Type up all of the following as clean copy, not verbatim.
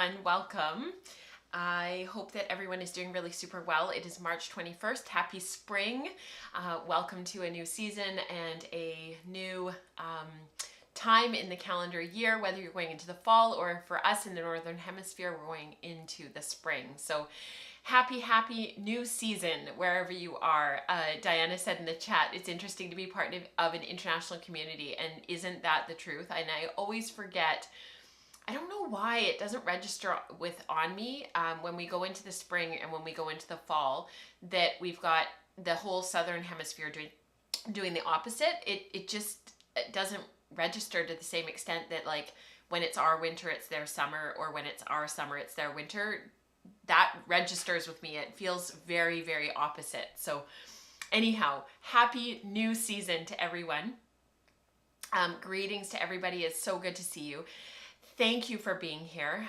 everyone. Welcome. I hope that everyone is doing really super well. It is March 21st. Happy spring. Welcome to a new season and a new time in the calendar year, whether you're going into the fall or for us in the Northern Hemisphere, we're going into the spring. So happy new season wherever you are. Diana said in the chat, it's interesting to be part of an international community, and isn't that the truth? And I always forget, I don't know why it doesn't register on me when we go into the spring and when we go into the fall, that we've got the whole Southern Hemisphere doing the opposite. It just doesn't register to the same extent that, like, when it's our winter, it's their summer, or when it's our summer, it's their winter. That registers with me. It feels very opposite. So anyhow, happy new season to everyone. Greetings to everybody. It's so good to see you. Thank you for being here.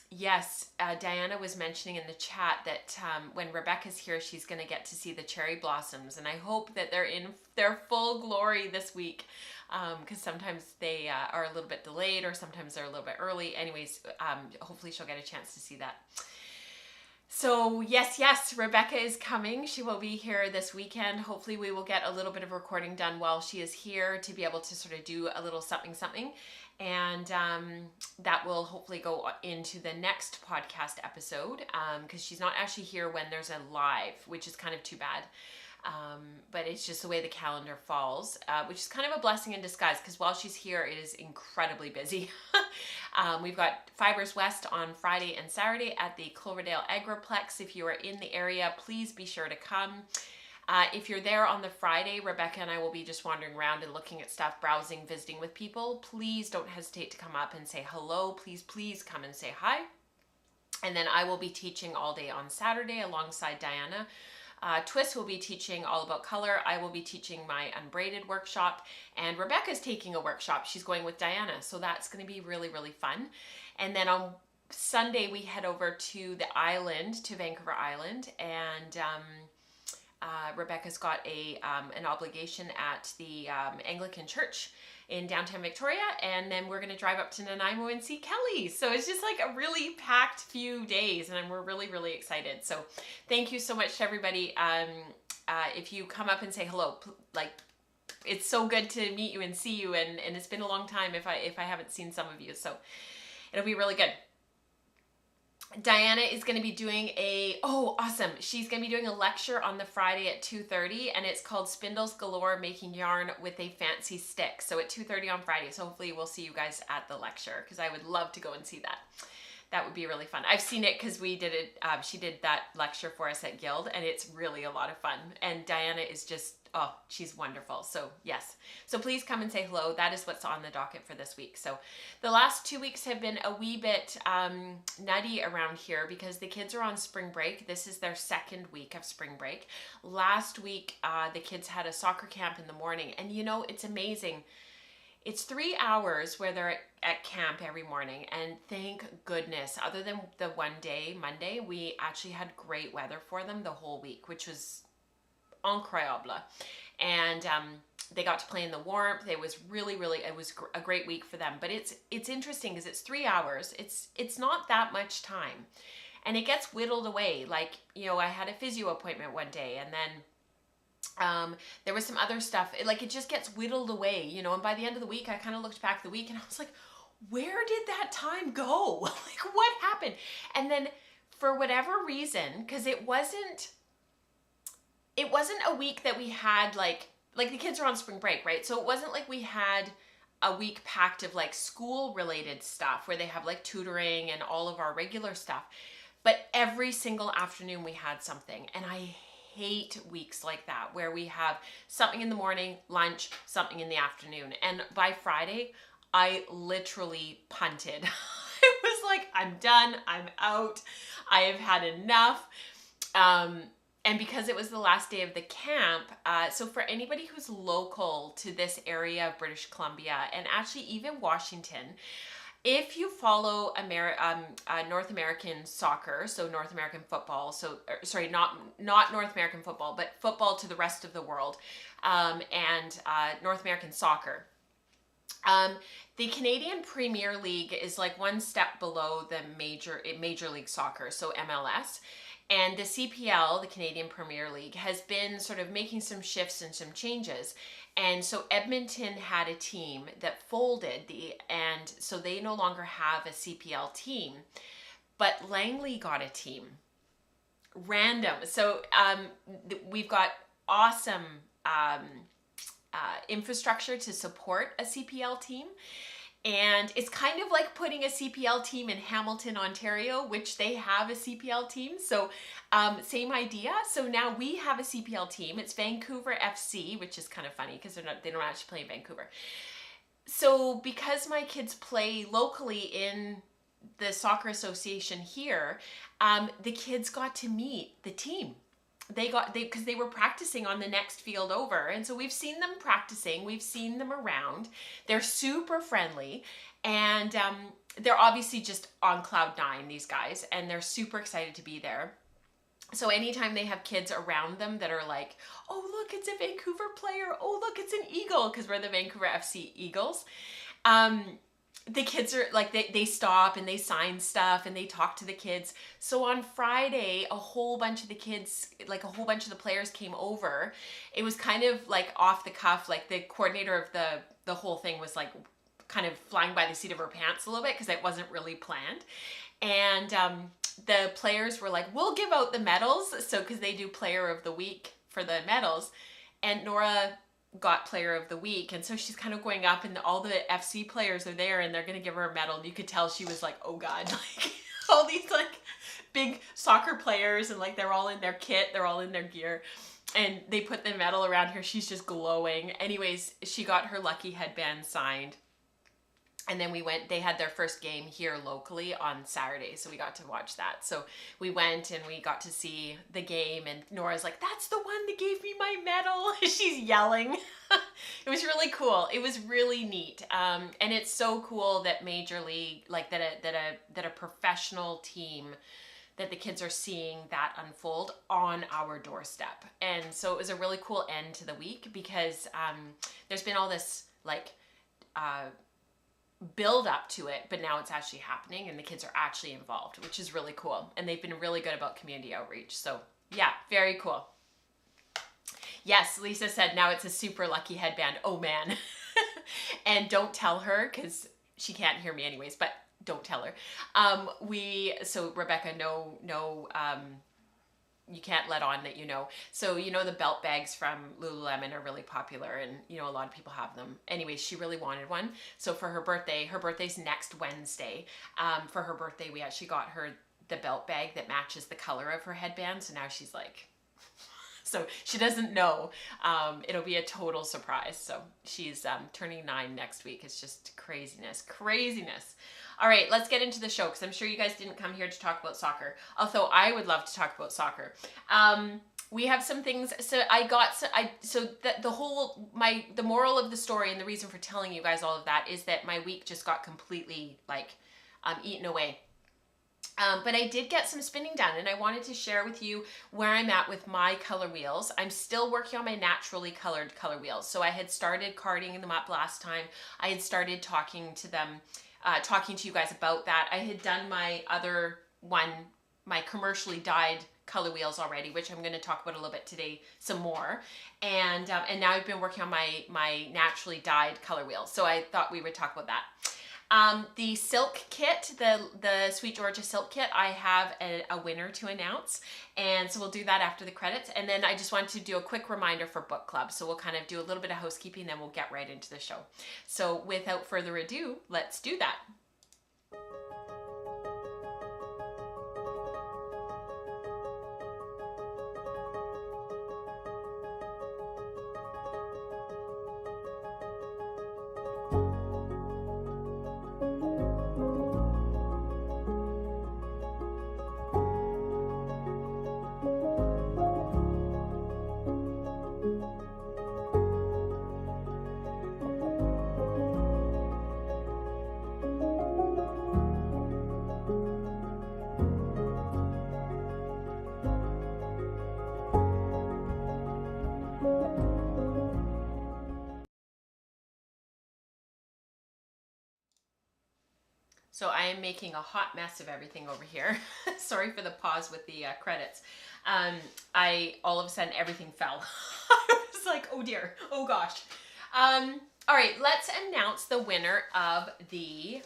Yes, Diana was mentioning in the chat that when Rebecca's here, she's going to get to see the cherry blossoms, and I hope that they're in their full glory this week, because sometimes they are a little bit delayed, or sometimes they're a little bit early. Anyways, hopefully she'll get a chance to see that. So yes, Rebecca is coming. She will be here this weekend. Hopefully we will get a little bit of recording done while she is here to be able to sort of do a little something. And that will hopefully go into the next podcast episode, because she's not actually here when there's a live, which is kind of too bad. But it's just the way the calendar falls, which is kind of a blessing in disguise, because while she's here, it is incredibly busy. We've got Fibers West on Friday and Saturday at the Cloverdale Agriplex. If you are in the area, please be sure to come. If you're there on the Friday, Rebecca and I will be just wandering around and looking at stuff, browsing, visiting with people. Please don't hesitate to come up and say hello. Please come and say hi. And then I will be teaching all day on Saturday alongside Diana. Twist will be teaching all about color. I will be teaching my unbraided workshop, and Rebecca's taking a workshop. She's going with Diana, so that's going to be really fun. And then on Sunday we head over to the island, to Vancouver Island, and Rebecca's got an obligation at the Anglican Church in downtown Victoria, and then we're going to drive up to Nanaimo and see Kelly. So it's just like a really packed few days, and we're really excited. So thank you so much to everybody. If you come up and say hello, like, it's so good to meet you and see you, and it's been a long time if I haven't seen some of you, so it'll be really good. Diana is going to be doing awesome. She's going to be doing a lecture on the Friday at 2:30, and it's called Spindles Galore, Making Yarn with a Fancy Stick. So at 2:30 on Friday. So hopefully we'll see you guys at the lecture, because I would love to go and see that. That would be really fun. I've seen it because we did it. She did that lecture for us at Guild, and it's really a lot of fun. And Diana is just, she's wonderful. So yes. So please come and say hello. That is what's on the docket for this week. So the last 2 weeks have been a wee bit nutty around here because the kids are on spring break. This is their second week of spring break. Last week, the kids had a soccer camp in the morning, and you know, it's amazing. It's 3 hours where they're at camp every morning, and thank goodness, other than the one day, Monday, we actually had great weather for them the whole week, which was incroyable. And they got to play in the warmth. It was really, it was a great week for them. But it's interesting because it's 3 hours. It's not that much time, and it gets whittled away. Like, you know, I had a physio appointment one day, and then there was some other stuff. It just gets whittled away, you know, and by the end of the week, I kind of looked back at the week and I was like, where did that time go? Like, what happened? And then for whatever reason, because it wasn't a week that we had like the kids are on spring break, right? So it wasn't like we had a week packed of like school related stuff where they have like tutoring and all of our regular stuff. But every single afternoon we had something, and I hate weeks like that where we have something in the morning, lunch, something in the afternoon. And by Friday, I literally punted. I was like, I'm done. I'm out. I have had enough. And because it was the last day of the camp, so for anybody who's local to this area of British Columbia, and actually even Washington, if you follow North American soccer, so North American football, not North American football, but football to the rest of the world, and North American soccer, Um, the Canadian Premier League is like one step below the Major League Soccer, so MLS. And the CPL, the Canadian Premier League, has been sort of making some shifts and some changes. And so Edmonton had a team that folded, and so they no longer have a CPL team. But Langley got a team. Random. So we've got awesome infrastructure to support a CPL team. And it's kind of like putting a CPL team in Hamilton, Ontario, which they have a CPL team. So same idea. So now we have a CPL team. It's Vancouver FC, which is kind of funny because they don't actually play in Vancouver. So because my kids play locally in the soccer association here, the kids got to meet the team. Because they were practicing on the next field over. And so we've seen them practicing. We've seen them around. They're super friendly. And they're obviously just on cloud nine, these guys. And they're super excited to be there. So anytime they have kids around them that are like, oh, look, it's a Vancouver player. Oh, look, it's an Eagle. Because we're the Vancouver FC Eagles. The kids are like, they stop and they sign stuff and they talk to the kids. So on Friday, a whole bunch of the kids, like a whole bunch of the players came over. It was kind of like off the cuff, like the coordinator of the whole thing was like kind of flying by the seat of her pants a little bit because it wasn't really planned. And the players were like, we'll give out the medals. So because they do player of the week for the medals. And Nora got player of the week, and so she's kind of going up and all the FC players are there and they're gonna give her a medal, and you could tell she was like, oh god, like all these like big soccer players, and like they're all in their kit, they're all in their gear, and they put the medal around her. She's just glowing. Anyways, she got her lucky headband signed. And then they had their first game here locally on Saturday, so we got to watch that. So we went and we got to see the game, and Nora's like, that's the one that gave me my medal. She's yelling. It was really cool. It was really neat. And it's so cool that Major League, like that a professional team, that the kids are seeing that unfold on our doorstep. And so it was a really cool end to the week because there's been all this like build up to it, but now it's actually happening and the kids are actually involved, which is really cool. And they've been really good about community outreach. So yeah, very cool. Yes, Lisa said now it's a super lucky headband. Oh man. And don't tell her because she can't hear me anyways, but don't tell her. So Rebecca, no, you can't let on that you know. So you know the belt bags from Lululemon are really popular, and you know a lot of people have them. Anyways, she really wanted one. So for her birthday's next Wednesday. For her birthday, we actually got her the belt bag that matches the color of her headband. So now she's like, so she doesn't know. It'll be a total surprise. So she's turning 9 next week. It's just craziness. All right, let's get into the show because I'm sure you guys didn't come here to talk about soccer, although I would love to talk about soccer. We have some things. So the moral of the story and the reason for telling you guys all of that is that my week just got completely like eaten away. But I did get some spinning done, and I wanted to share with you where I'm at with my color wheels. I'm still working on my naturally colored color wheels. So I had started carding them up last time. I had started talking to you guys about that. I had done my other one, my commercially dyed color wheels already, which I'm going to talk about a little bit today some more. And now I've been working on my naturally dyed color wheels. So I thought we would talk about that. The silk kit, the Sweet Georgia silk kit, I have a winner to announce, and so we'll do that after the credits. And then I just wanted to do a quick reminder for book club, so we'll kind of do a little bit of housekeeping, then we'll get right into the show. So without further ado, let's do that. So I am making a hot mess of everything over here. Sorry for the pause with the credits. All of a sudden everything fell. I was like, oh dear, oh gosh. All right, let's announce the winner of the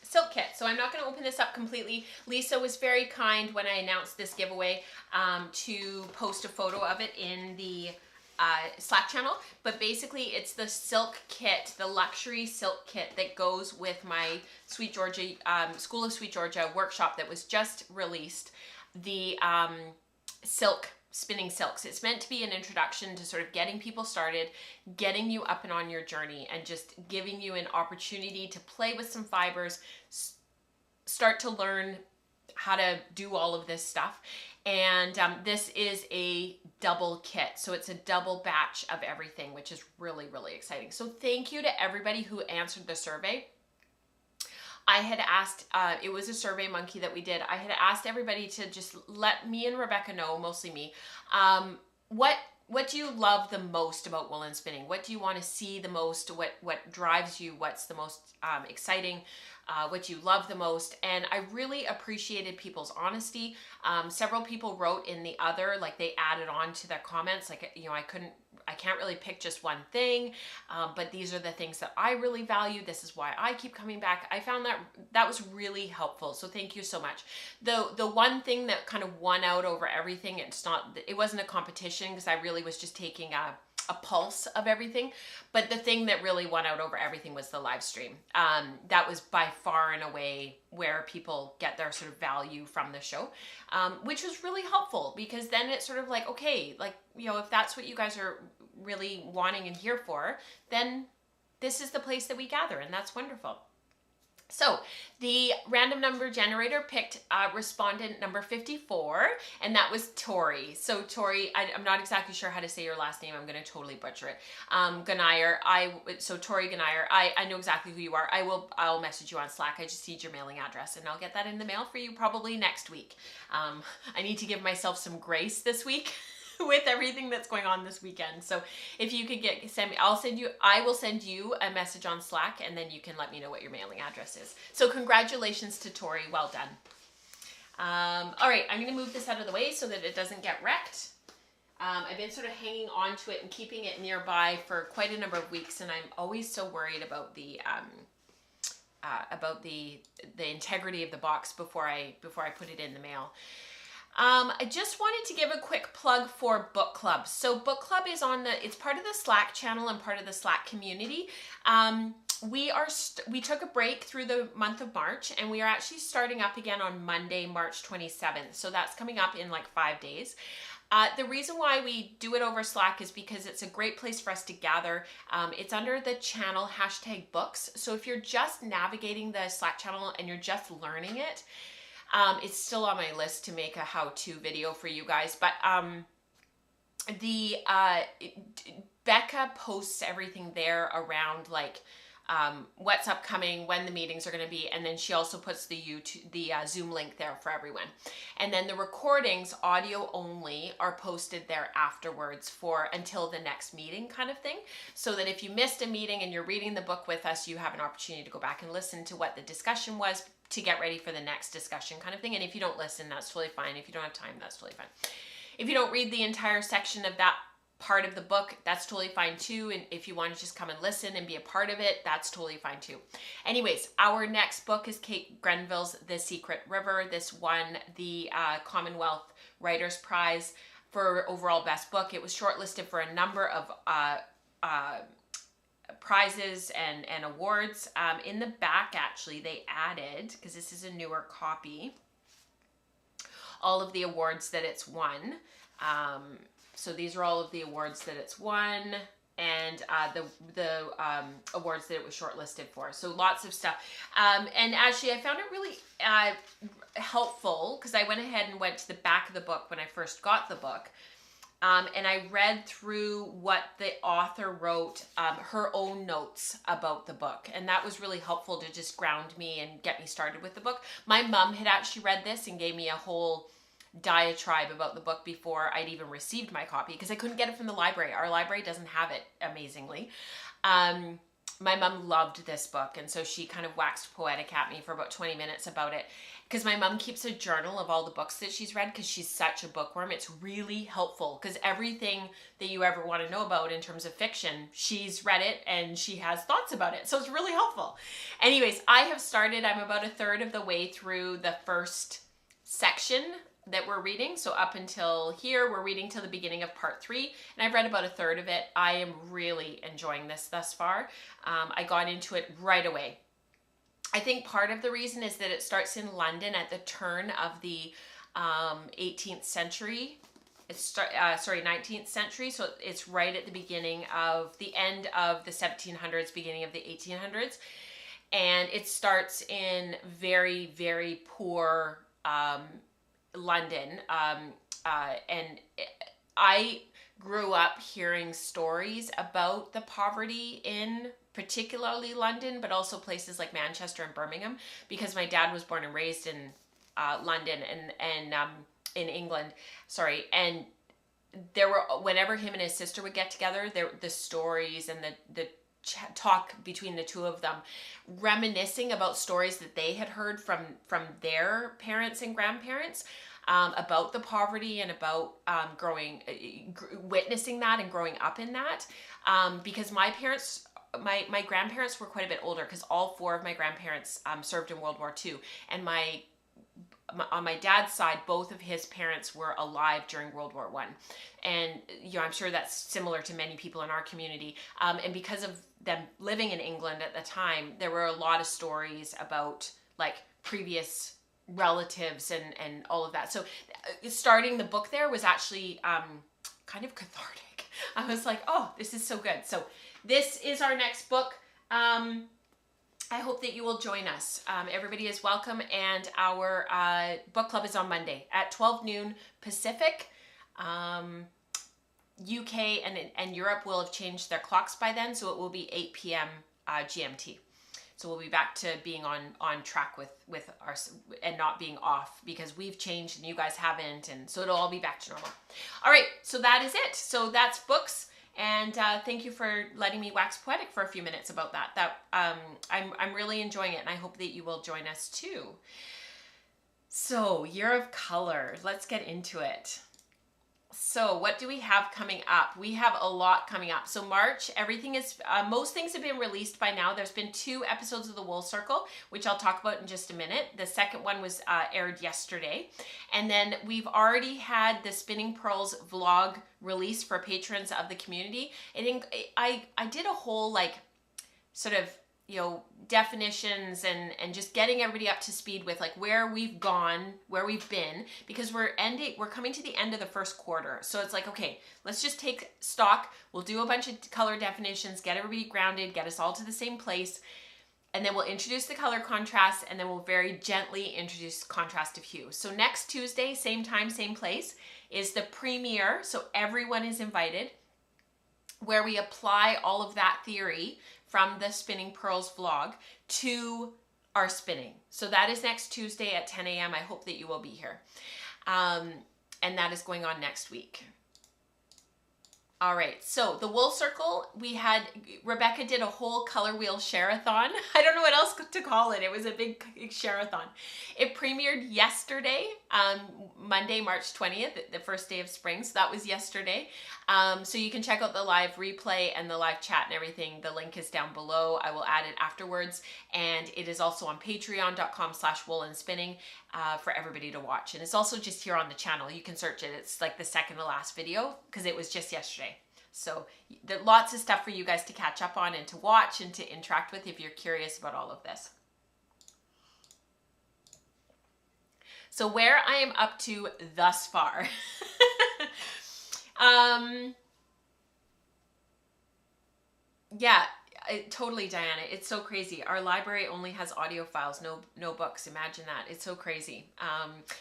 silk kit. So I'm not going to open this up completely. Lisa was very kind when I announced this giveaway to post a photo of it in the Slack channel, but basically it's the silk kit, the luxury silk kit that goes with my Sweet Georgia School of Sweet Georgia workshop that was just released. The spinning silks. It's meant to be an introduction to sort of getting people started, getting you up and on your journey, and just giving you an opportunity to play with some fibers, start to learn how to do all of this stuff. And this is a double kit. So it's a double batch of everything, which is really, really exciting. So thank you to everybody who answered the survey. I had asked, it was a Survey Monkey that we did. I had asked everybody to just let me and Rebecca know, mostly me, what do you love the most about woolen spinning? What do you want to see the most? What drives you? What's the most exciting? What you love the most? And I really appreciated people's honesty. Several people wrote in the other, like they added on to their comments, like, you know, I can't really pick just one thing, but these are the things that I really value. This is why I keep coming back. I found that was really helpful. So thank you so much. The one thing that kind of won out over everything, it wasn't a competition because I really was just taking a pulse of everything, but the thing that really won out over everything was the live stream. That was by far and away where people get their sort of value from the show, which was really helpful because then it's sort of like, okay, like, you know, if that's what you guys are really wanting and here for, then this is the place that we gather, and that's wonderful. So the random number generator picked respondent number 54, and that was Tori. So Tori, I'm not exactly sure how to say your last name. I'm going to totally butcher it. Ganaier. So Tori Ganaier. I know exactly who you are. I'll message you on Slack. I just need your mailing address, and I'll get that in the mail for you probably next week. I need to give myself some grace this week. With everything that's going on this weekend. So if you could I will send you a message on Slack, and then you can let me know what your mailing address is. So congratulations to Tori, well done. All right, I'm gonna move this out of the way so that it doesn't get wrecked. I've been sort of hanging on to it and keeping it nearby for quite a number of weeks, and I'm always so worried about the integrity of the box before I put it in the mail. I just wanted to give a quick plug for book club. So book club is it's part of the Slack channel and part of the Slack community. We took a break through the month of March, and we are actually starting up again on Monday, March 27th. So that's coming up in like 5 days. The reason why we do it over Slack is because it's a great place for us to gather. It's under the channel #books. So if you're just navigating the Slack channel and you're just learning it, it's still on my list to make a how-to video for you guys, but Becca posts everything there around like what's upcoming, when the meetings are going to be, and then she also puts the Zoom link there for everyone. And then the recordings, audio only, are posted there afterwards until the next meeting kind of thing, so that if you missed a meeting and you're reading the book with us, you have an opportunity to go back and listen to what the discussion was to get ready for the next discussion kind of thing. And if you don't listen, that's totally fine. If you don't have time, that's totally fine. If you don't read the entire section of that part of the book, that's totally fine too. And if you want to just come and listen and be a part of it, that's totally fine too. Anyways, our next book is Kate Grenville's The Secret River. This won the Commonwealth Writers Prize for overall best book. It was shortlisted for a number of prizes and awards. In the back, actually, they added, because this is a newer copy, all of the awards that it's won. So these are all of the awards that it's won, and the awards that it was shortlisted for. So lots of stuff. And actually, I found it really helpful because I went ahead and went to the back of the book when I first got the book. And I read through what the author wrote, her own notes about the book. And that was really helpful to just ground me and get me started with the book. My mom had actually read this and gave me a whole diatribe about the book before I'd even received my copy, because I couldn't get it from the library. Our library doesn't have it, amazingly. my mom loved this book, and so she kind of waxed poetic at me for about 20 minutes about it, because my mom keeps a journal of all the books that she's read because she's such a bookworm. It's really helpful because everything that you ever want to know about in terms of fiction, she's read it and she has thoughts about it, so it's really helpful. Anyways, I'm about a third of the way through the first section that we're reading. So up until here, we're reading till the beginning of part 3, and I've read about a third of it. I am really enjoying this thus far. I got into it right away. I think part of the reason is that it starts in London at the turn of the 18th century. 19th century. So it's right at the beginning of the end of the 1700s, beginning of the 1800s. And it starts in very, very poor London. I grew up hearing stories about the poverty in particularly London, but also places like Manchester and Birmingham, because my dad was born and raised in London and in England. And there were, whenever him and his sister would get together, the stories and the talk between the two of them, reminiscing about stories that they had heard from their parents and grandparents, about the poverty and about witnessing that and growing up in that, because my grandparents were quite a bit older, because all 4 of my grandparents served in World War II, and on my dad's side, both of his parents were alive during World War I. And I'm sure that's similar to many people in our community. And because of them living in England at the time, there were a lot of stories about like previous relatives and all of that. So starting the book there was actually kind of cathartic. I was like, oh, this is so good. So this is our next book. I hope that you will join us. Everybody is welcome, and our book club is on Monday at 12 noon Pacific. UK and Europe will have changed their clocks by then, so it will be 8 p.m. GMT. So we'll be back to being on track with our, and not being off, because we've changed and you guys haven't, and so it'll all be back to normal. All right, so that is it. So that's books. And thank you for letting me wax poetic for a few minutes about that. I'm really enjoying it, and I hope that you will join us too. So, Year of Color, let's get into it. So what do we have coming up? We have a lot coming up. So March, everything is, most things have been released by now. There's been 2 episodes of The Wool Circle, which I'll talk about in just a minute. The second one was aired yesterday. And then we've already had the Spinning Pearls vlog release for patrons of the community. I did a whole like sort of, definitions and just getting everybody up to speed with like where we've gone, where we've been, because we're coming to the end of the first quarter. So it's like, okay, let's just take stock. We'll do a bunch of color definitions, get everybody grounded, get us all to the same place. And then we'll introduce the color contrast, and then we'll very gently introduce contrast of hue. So next Tuesday, same time, same place, is the premiere. So everyone is invited, where we apply all of that theory from the Spinning Pearls vlog to our spinning. So that is next Tuesday at 10 a.m. I hope that you will be here. And that is going on next week. All right, so the Wool Circle, Rebecca did a whole color wheel share-a-thon. I don't know what else to call it. It was a big share-a-thon. It premiered yesterday, Monday, March 20th, the first day of spring. So that was yesterday. So you can check out the live replay and the live chat and everything. The link is down below. I will add it afterwards. And it is also on patreon.com/woolandspinning for everybody to watch. And it's also just here on the channel. You can search it. It's like the second to last video because it was just yesterday. So there's lots of stuff for you guys to catch up on and to watch and to interact with if you're curious about all of this. So where I am up to thus far. Yeah, totally, Diana. It's so crazy. Our library only has audio files, no books. Imagine that. It's so crazy.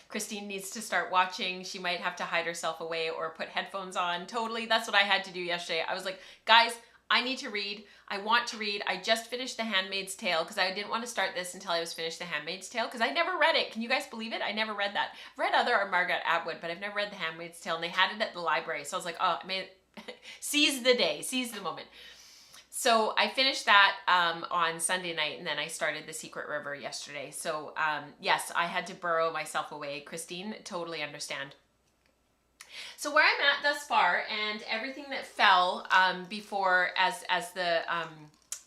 Christine needs to start watching. She might have to hide herself away or put headphones on. Totally. That's what I had to do yesterday. I was like, guys, I need to read. I want to read. I just finished The Handmaid's Tale because I didn't want to start this until I was finished The Handmaid's Tale because I never read it. Can you guys believe it? I never read that. I've read other Margaret Atwood, but I've never read The Handmaid's Tale, and they had it at the library. So I was like, oh, seize the day, seize the moment. So I finished that on Sunday night, and then I started the Secret River yesterday. So yes, I had to burrow myself away. Christine, totally understand. So where I'm at thus far, and everything that fell before as the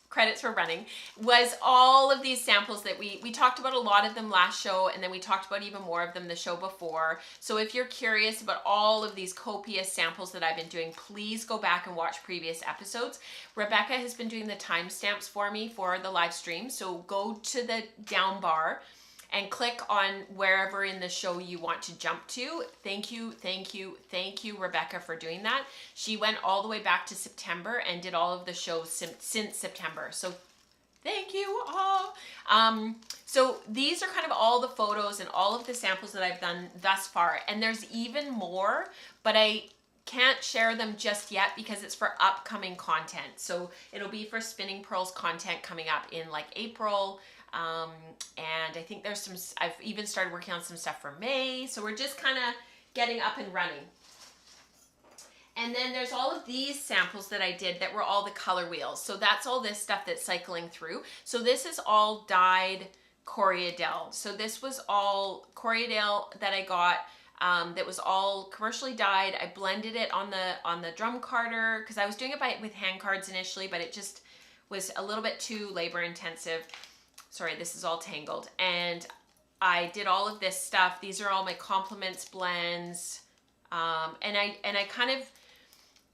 credits were running, was all of these samples that we talked about a lot of them last show, and then we talked about even more of them the show before. So if you're curious about all of these copious samples that I've been doing, please go back and watch previous episodes. Rebecca has been doing the timestamps for me for the live stream, so go to the down bar and click on wherever in the show you want to jump to. Thank you, thank you, thank you, Rebecca, for doing that. She went all the way back to September and did all of the shows since September. So thank you all. So these are kind of all the photos and all of the samples that I've done thus far. And there's even more, but I can't share them just yet because it's for upcoming content. So it'll be for Spinning Pearls content coming up in like April. And I think there's some, I've even started working on some stuff for May. So we're just kind of getting up and running. And then there's all of these samples that I did that were all the color wheels. So that's all this stuff that's cycling through. So this is all dyed Coriadel. So this was all Coriadel that I got. That was all commercially dyed. I blended it on the drum carder because I was doing it with hand cards initially, but it just was a little bit too labor intensive. Sorry, this is all tangled. And I did all of this stuff. These are all my compliments blends. And I kind of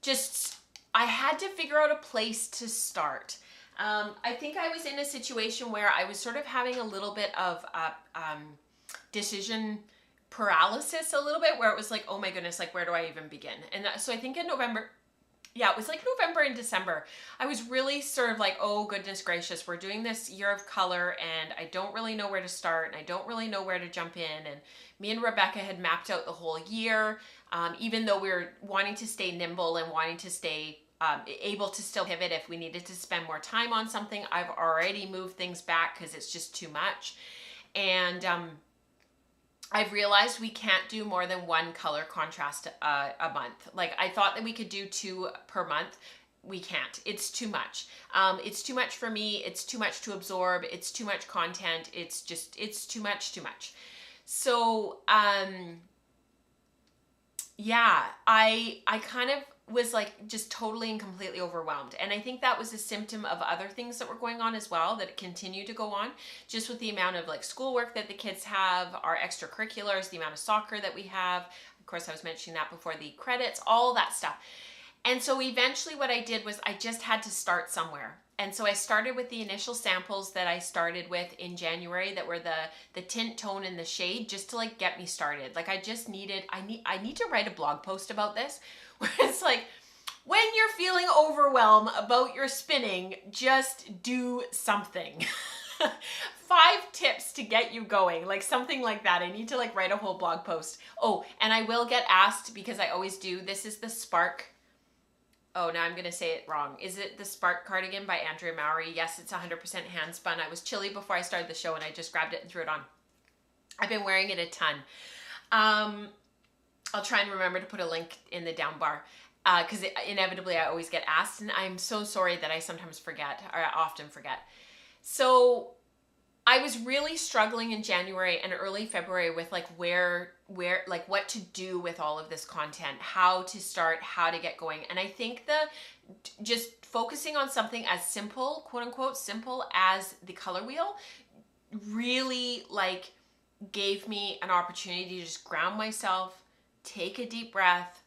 just, I had to figure out a place to start. I think I was in a situation where I was sort of having a little bit of decision paralysis a little bit, where it was like, oh my goodness, like where do I even begin? And so I think in November, yeah, it was like November and December, I was really sort of like, oh goodness gracious, we're doing this year of color and I don't really know where to start and I don't really know where to jump in. And me and Rebecca had mapped out the whole year, even though we were wanting to stay nimble and wanting to stay able to still pivot if we needed to spend more time on something. I've already moved things back because it's just too much. And I've realized we can't do more than one color contrast a month. Like I thought that we could do 2 per month. We can't. It's too much. It's too much for me. It's too much to absorb. It's too much content. It's too much. So, yeah, I kind of was like just totally and completely overwhelmed. And I think that was a symptom of other things that were going on as well that continue to go on, just with the amount of like schoolwork that the kids have, our extracurriculars, the amount of soccer that we have. Of course, I was mentioning that before, the credits, all that stuff. And so eventually what I did was I just had to start somewhere. And so I started with the initial samples that I started with in January that were the tint, tone, and the shade, just to like get me started. Like I just needed, I need to write a blog post about this, where it's like, when you're feeling overwhelmed about your spinning, just do something. 5 tips to get you going, like something like that. I need to like write a whole blog post. Oh, and I will get asked, because I always do, this is the Spark. Oh, now I'm going to say it wrong. Is it the Spark cardigan by Andrea Mowry? Yes, it's 100% hand spun. I was chilly before I started the show and I just grabbed it and threw it on. I've been wearing it a ton. I'll try and remember to put a link in the down bar because inevitably I always get asked, and I'm so sorry that I sometimes forget, or I often forget. So I was really struggling in January and early February with like where like what to do with all of this content, how to start, how to get going. And I think just focusing on something as simple, quote unquote, simple as the color wheel really like gave me an opportunity to just ground myself, take a deep breath,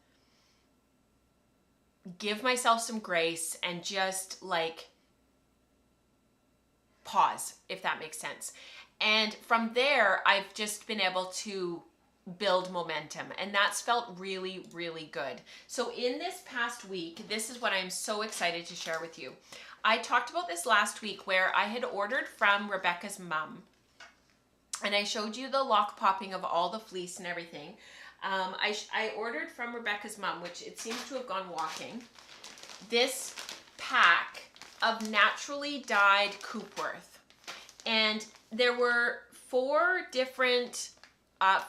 give myself some grace, and just like pause, if that makes sense. And from there, I've just been able to build momentum, and that's felt really, really good. So in this past week, this is what I'm so excited to share with you. I talked about this last week where I had ordered from Rebecca's mom, and I showed you the lock popping of all the fleece and everything. I ordered from Rebecca's mom, which it seems to have gone walking, this pack of naturally dyed Coopworth. And there were 4 different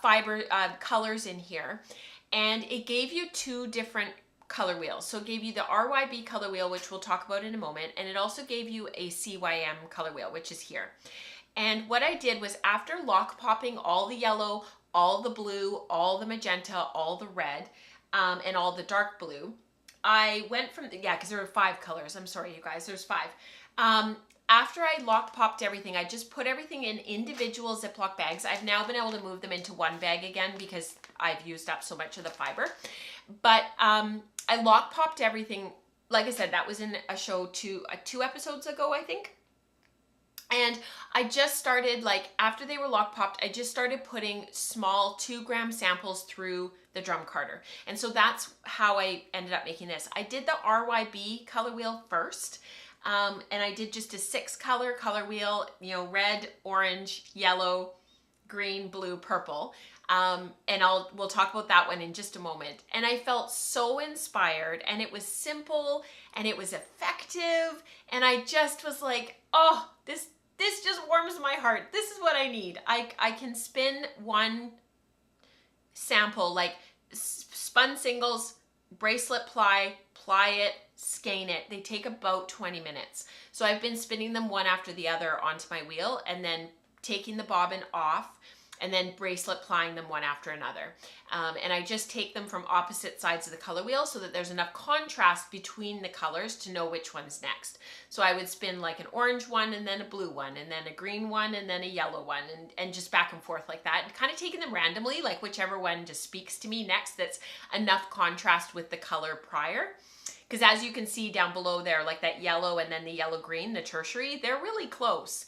fiber colors in here, and it gave you 2 different color wheels. So it gave you the RYB color wheel, which we'll talk about in a moment, and it also gave you a CYM color wheel, which is here. And what I did was, after lock popping all the yellow, all the blue, all the magenta, all the red, and all the dark blue, I went from, yeah, because there were 5 colors. I'm sorry, you guys, there's 5. After I lock popped everything, I just put everything in individual Ziploc bags. I've now been able to move them into one bag again because I've used up so much of the fiber. But I lock popped everything. Like I said, that was in a show 2 episodes ago, I think. And I just started, like, after they were lock popped, I just started putting small 2-gram samples through the drum carder. And so that's how I ended up making this. I did the RYB color wheel first. And I did just a 6-color color wheel, you know, red, orange, yellow, green, blue, purple. And we'll talk about that one in just a moment. And I felt so inspired, and it was simple and it was effective. And I just was like, oh, this just warms my heart. This is what I need. I can spin one sample, like spun singles, bracelet ply it, skein it. They take about 20 minutes. So I've been spinning them one after the other onto my wheel, and then taking the bobbin off, and then bracelet plying them one after another. And I just take them from opposite sides of the color wheel so that there's enough contrast between the colors to know which one's next. So I would spin like an orange one, and then a blue one, and then a green one, and then a yellow one, and just back and forth like that, and kind of taking them randomly, like whichever one just speaks to me next that's enough contrast with the color prior. Because as you can see down below there, like that yellow and then the yellow-green, the tertiary, they're really close.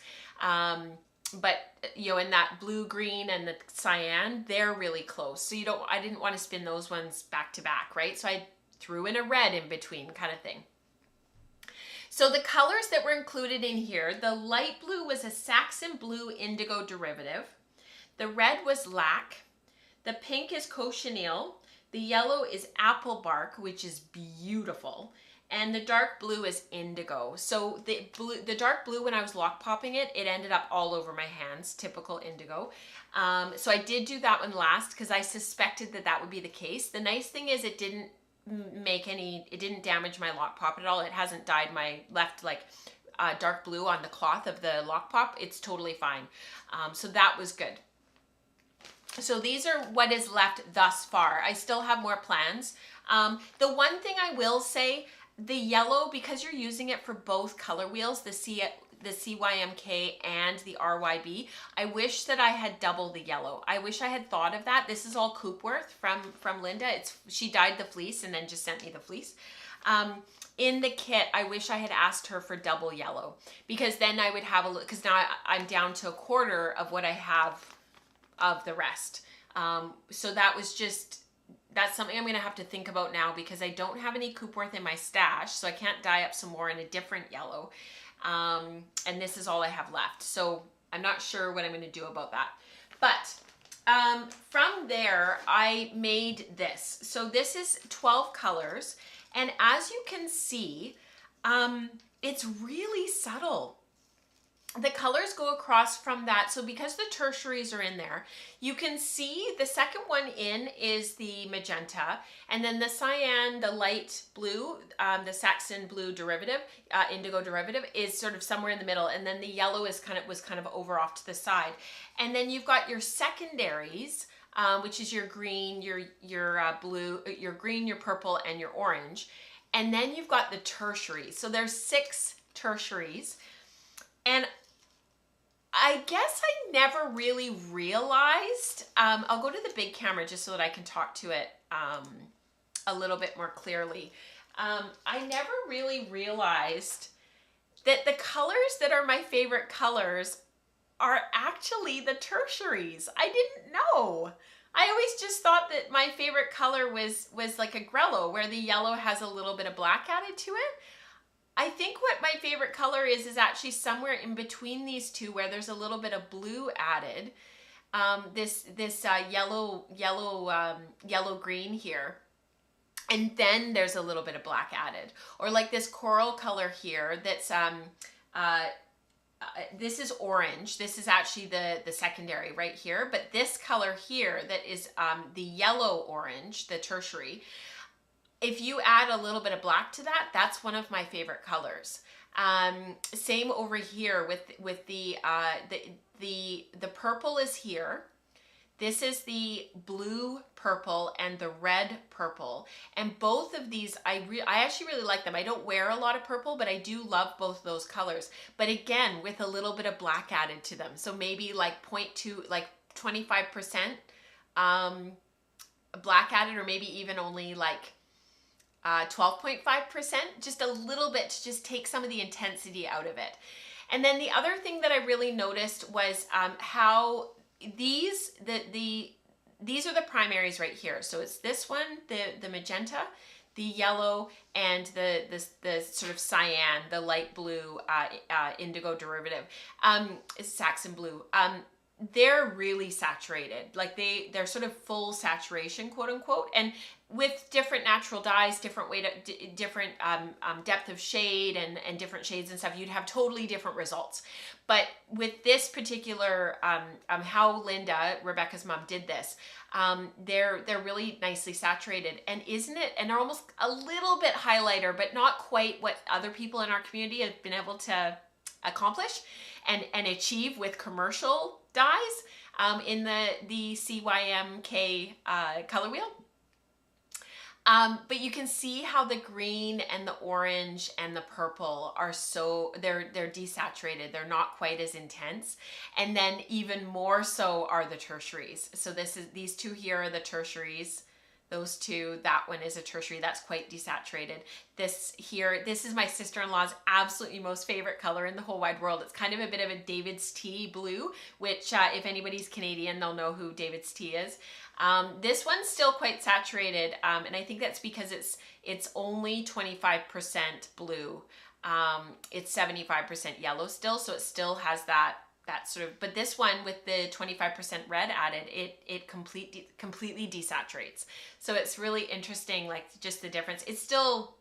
But, you know, in that blue-green and the cyan, they're really close. So I didn't want to spin those ones back to back, right? So I threw in a red in between, kind of thing. So the colors that were included in here, the light blue was a Saxon blue indigo derivative. The red was lac. The pink is cochineal. The yellow is apple bark, which is beautiful. And the dark blue is indigo. So the dark blue, when I was lock popping it, it ended up all over my hands, typical indigo. So I did do that one last because I suspected that would be the case. The nice thing is it didn't damage my lock pop at all. It hasn't dyed left like dark blue on the cloth of the lock pop. It's totally fine. So that was good. So these are what is left thus far. I still have more plans. The one thing I will say, the yellow, because you're using it for both color wheels, the CYMK and the RYB, I wish that I had double the yellow. I wish I had thought of that. This is all Coopworth from Linda. She dyed the fleece and then just sent me the fleece. In the kit, I wish I had asked her for double yellow, because then I would have a look, because now I'm down to a quarter of what I have of the rest. So that's something I'm gonna have to think about now, because I don't have any Coopworth in my stash, so I can't dye up some more in a different yellow. And this is all I have left. So I'm not sure what I'm gonna do about that. But from there, I made this. So this is 12 colors. And as you can see, it's really subtle. The colors go across from that. So because the tertiaries are in there, you can see the second one in is the magenta, and then the cyan, the light blue, the Saxon blue derivative, indigo derivative, is sort of somewhere in the middle, and then the yellow was kind of over off to the side. And then you've got your secondaries, which is your green, your blue, your green, your purple, and your orange. And then you've got the tertiaries. So there's 6 tertiaries. And I guess I never really realized, I'll go to the big camera just so that I can talk to it a little bit more clearly. I never really realized that the colors that are my favorite colors are actually the tertiaries. I didn't know. I always just thought that my favorite color was like a grello, where the yellow has a little bit of black added to it. I think what my favorite color is actually somewhere in between these two, where there's a little bit of blue added. This yellow green here, and then there's a little bit of black added, or like this coral color here. That's this is orange. This is actually the secondary right here, but this color here that is the yellow orange, the tertiary. if you add a little bit of black to that, that's one of my favorite colors. Same over here with the purple is here. This is the blue purple and the red purple. And both of these, I actually really like them. I don't wear a lot of purple, but I do love both those colors. But again, with a little bit of black added to them. So maybe like 0.2, like 25% black added, or maybe even only like 12.5%, just a little bit to just take some of the intensity out of it. And then the other thing that I really noticed was how these are the primaries right here. So it's this one, the magenta, the yellow, and the sort of cyan, the light blue, indigo derivative, Saxon blue. They're really saturated, like they're sort of full saturation, quote unquote, and with different natural dyes, different depth of shade and different shades and stuff, you'd have totally different results. But with this particular, how Rebecca's mom did this, they're really nicely saturated, and isn't it? And they're almost a little bit highlighter, but not quite what other people in our community have been able to accomplish and achieve with commercial dyes in the CYMK color wheel. But you can see how the green and the orange and the purple are they're desaturated. They're not quite as intense. And then even more so are the tertiaries. So these two here are the tertiaries. Those two, that one is a tertiary, that's quite desaturated. This is my sister-in-law's absolutely most favorite color in the whole wide world. It's kind of a bit of a David's Tea blue, which if anybody's Canadian, they'll know who David's Tea is. This one's still quite saturated, and I think that's because it's only 25% blue. It's 75% yellow still, so it still has that sort of, but this one with the 25% red added, it completely desaturates. So it's really interesting, like just the difference. It's still,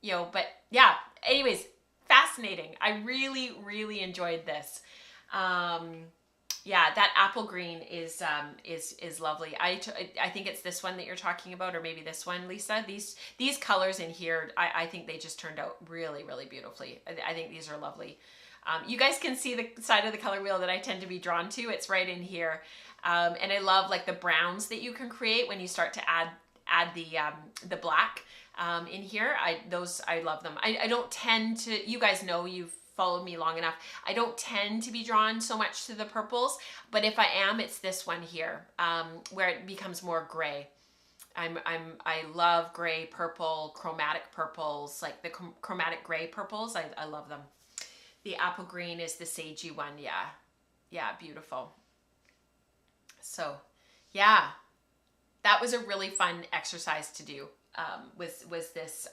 but yeah, anyways, fascinating. I really, really enjoyed this. Yeah, that apple green is lovely. I think it's this one that you're talking about, or maybe this one, Lisa. These colors in here, I think they just turned out really, really beautifully. I think these are lovely. You guys can see the side of the color wheel that I tend to be drawn to. It's right in here. And I love like the browns that you can create when you start to add the black in here. I love them. I don't tend to, you guys know, you've followed me long enough, I don't tend to be drawn so much to the purples, but if I am, it's this one here, where it becomes more gray. I love gray, purple, chromatic purples, like the chromatic gray purples. I love them. The apple green is the sagey one. Yeah, beautiful. So yeah, that was a really fun exercise to do, was this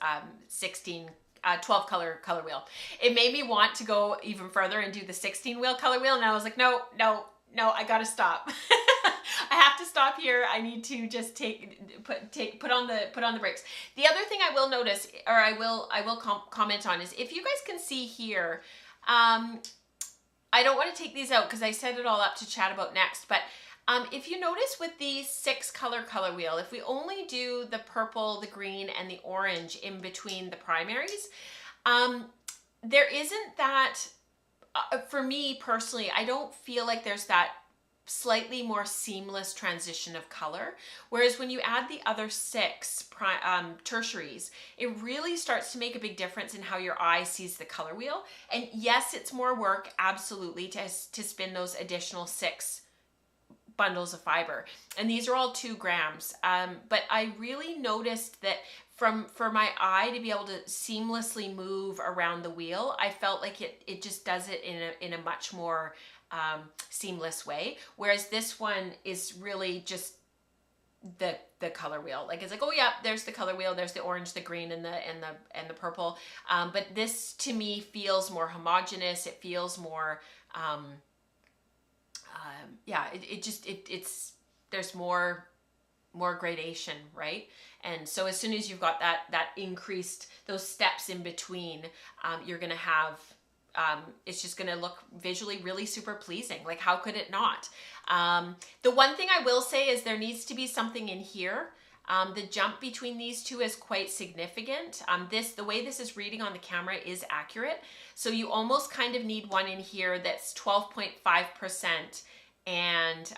12 color wheel. It made me want to go even further and do the 16 wheel color wheel, and I was like, no, I gotta stop. I have to stop here. I need to just put on the brakes. The other thing I will notice, or I will comment on, is if you guys can see here, I don't want to take these out because I set it all up to chat about next, but if you notice with the 6 color wheel, if we only do the purple, the green, and the orange in between the primaries, there isn't that, for me personally, I don't feel like there's that slightly more seamless transition of color. Whereas when you add the other 6 tertiaries, it really starts to make a big difference in how your eye sees the color wheel. And yes, it's more work, absolutely, to spin those additional 6 bundles of fiber. And these are all 2 grams. But I really noticed that for my eye to be able to seamlessly move around the wheel, I felt like it just does it in a much more seamless way. Whereas this one is really just the color wheel. Like it's like, oh yeah, there's the color wheel, there's the orange, the green, and the purple. But this to me feels more homogeneous. It feels more yeah, it's there's more gradation, right? And so as soon as you've got that increased, those steps in between, you're gonna have, it's just gonna look visually really super pleasing. Like how could it not? The one thing I will say is there needs to be something in here The jump between these two is quite significant. The way this is reading on the camera is accurate. So you almost kind of need one in here that's 12.5% and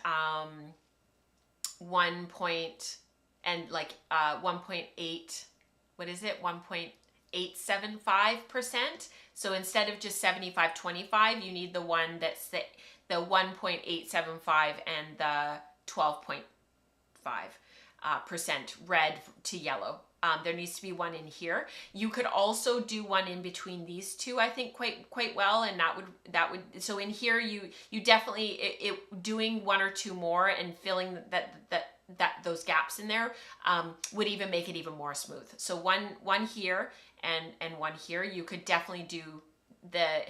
1.8, what is it? 1.875%. So instead of just 75-25, you need the one that's the 1.875 and the 12.5% red to yellow. There needs to be one in here. You could also do one in between these two, I think, quite well, and that would so in here you definitely doing one or two more and filling those gaps in there would even make it even more smooth. So one here and one here. You could definitely do the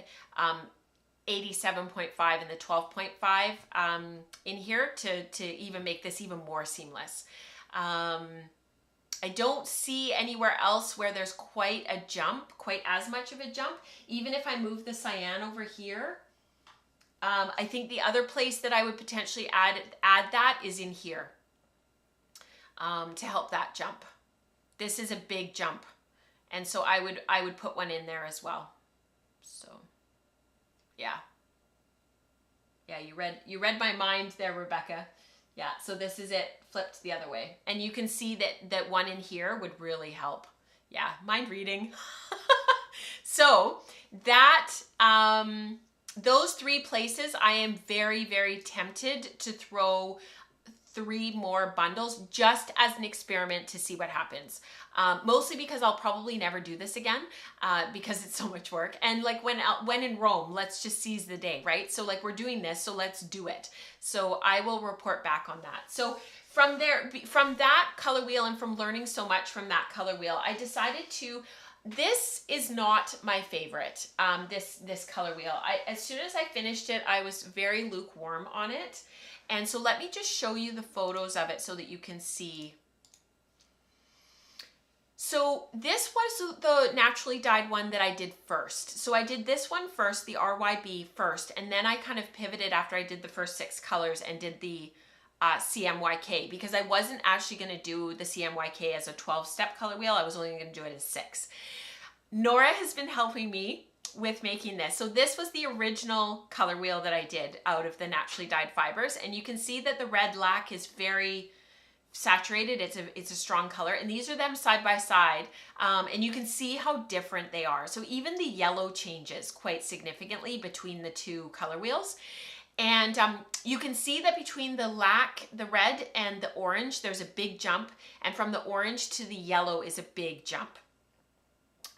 87.5 and the 12.5 in here to even make this even more seamless. I don't see anywhere else where there's quite as much of a jump. Even if I move the cyan over here, I think the other place that I would potentially add that is in here to help that jump. This is a big jump, and so I would put one in there as well. So yeah, you read my mind there, Rebecca. Yeah, so this is it flipped the other way. And you can see that one in here would really help. Yeah, mind reading. So that, those three places, I am very, very tempted to throw 3 more bundles just as an experiment to see what happens. Mostly because I'll probably never do this again because it's so much work. And like when in Rome, let's just seize the day, right? So like we're doing this, so let's do it. So I will report back on that. So from that color wheel and from learning so much from that color wheel, I decided this is not my favorite, this color wheel. As soon as I finished it, I was very lukewarm on it. And so let me just show you the photos of it so that you can see. So this was the naturally dyed one that I did first. So I did this one first, the RYB first, and then I kind of pivoted after I did the first 6 colors and did the CMYK, because I wasn't actually going to do the CMYK as a 12-step color wheel. I was only going to do it as 6. Nora has been helping me with making this. So this was the original color wheel that I did out of the naturally dyed fibers, and you can see that the red lac is very saturated. It's a strong color, and these are them side by side, and you can see how different they are. So even the yellow changes quite significantly between the 2 color wheels. And you can see that between the lac, the red and the orange, there's a big jump, and from the orange to the yellow is a big jump.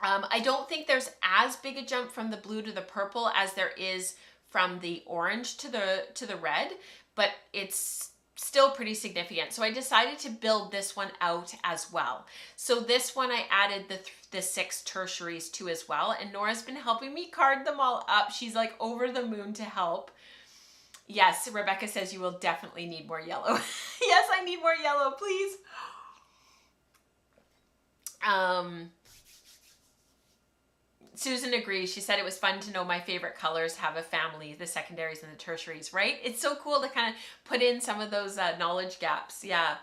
I don't think there's as big a jump from the blue to the purple as there is from the orange to the red, but it's still pretty significant. So I decided to build this one out as well. So this one I added the 6 tertiaries to as well, and Nora's been helping me card them all up. She's like over the moon to help. Yes, Rebecca says you will definitely need more yellow. Yes, I need more yellow, please. Susan agrees. She said it was fun to know my favorite colors have a family, the secondaries and the tertiaries, right? It's so cool to kind of put in some of those knowledge gaps. Yeah.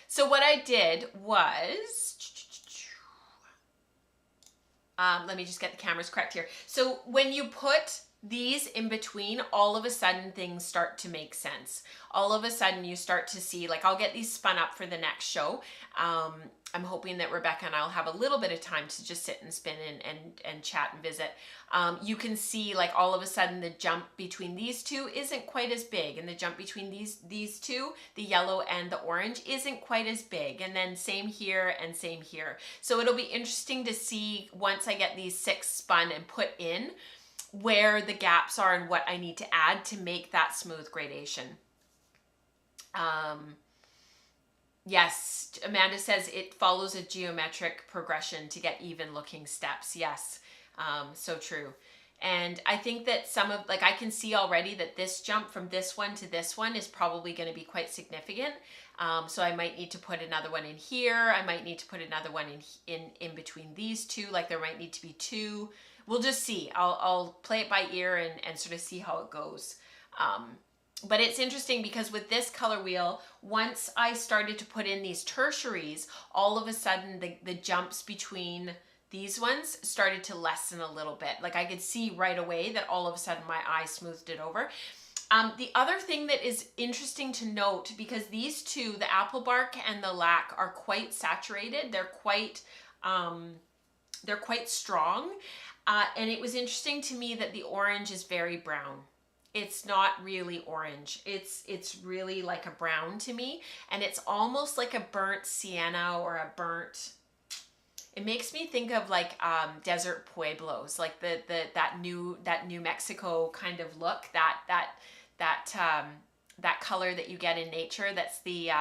So what I did was, let me just get the cameras correct here. So when you put these in between, all of a sudden things start to make sense. All of a sudden you start to see, like I'll get these spun up for the next show. I'm hoping that Rebecca and I'll have a little bit of time to just sit and spin and chat and visit. You can see like all of a sudden the jump between these two isn't quite as big, and the jump between these two, the yellow and the orange, isn't quite as big, and then same here and same here. So it'll be interesting to see once I get these 6 spun and put in where the gaps are and what I need to add to make that smooth gradation. Yes, Amanda says it follows a geometric progression to get even looking steps. Yes, so true. And I think that some of, like I can see already that this jump from this one to this one is probably going to be quite significant. So I might need to put another one in here. I might need to put another one in between these two. Like there might need to be 2. We'll just see. I'll play it by ear and sort of see how it goes. But it's interesting because with this color wheel, once I started to put in these tertiaries, all of a sudden the jumps between these ones started to lessen a little bit. Like I could see right away that all of a sudden my eye smoothed it over. The other thing that is interesting to note, because these two, the apple bark and the lac, are quite saturated. They're quite strong. And it was interesting to me that the orange is very brown. It's not really orange. It's really like a brown to me, and it's almost like a burnt sienna or a burnt. It makes me think of like desert pueblos, like that New Mexico kind of look, that color that you get in nature. That's the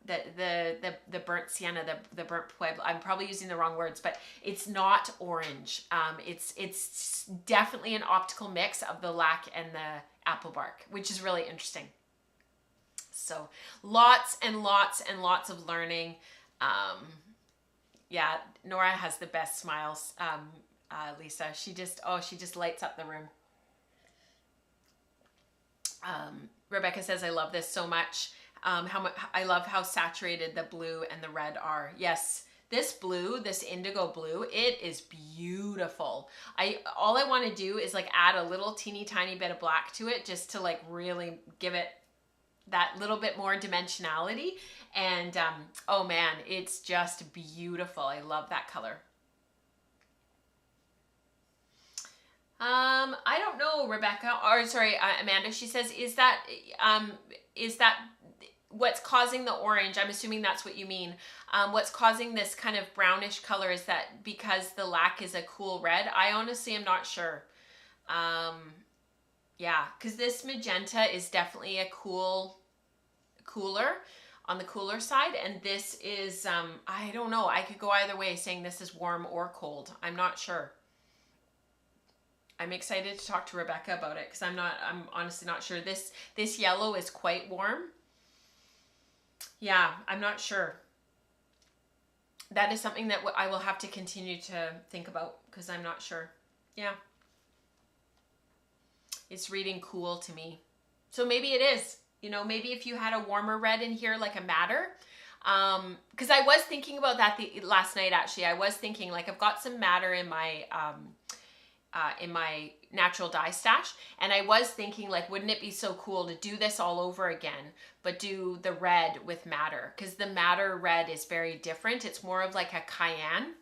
the burnt sienna, the burnt pueblo. I'm probably using the wrong words, but it's not orange. It's definitely an optical mix of the lac and the apple bark, which is really interesting. So lots and lots and lots of learning. Yeah, Nora has the best smiles. Lisa, she just lights up the room. Rebecca says, I love this so much. I love how saturated the blue and the red are. Yes, this blue, this indigo blue, it is beautiful. All I want to do is like add a little teeny tiny bit of black to it, just to like really give it that little bit more dimensionality. And oh man, it's just beautiful. I love that color. I don't know, Rebecca, or sorry, Amanda. She says, is that what's causing the orange? I'm assuming that's what you mean. What's causing this kind of brownish color, is that because the lac is a cool red? I honestly am not sure. Yeah, because this magenta is definitely a cooler on the cooler side, and this is I don't know. I could go either way, saying this is warm or cold. I'm not sure. I'm excited to talk to Rebecca about it, because I'm honestly not sure. This yellow is quite warm. Yeah, I'm not sure. That is something that I will have to continue to think about, because I'm not sure. Yeah. It's reading cool to me. So maybe it is. You know, maybe if you had a warmer red in here, like a madder. Because I was thinking about that last night, actually. I was thinking, like, I've got some madder in my natural dye stash, and I was thinking, like, wouldn't it be so cool to do this all over again, but do the red with madder, because the madder red is very different. It's more of like a cayenne,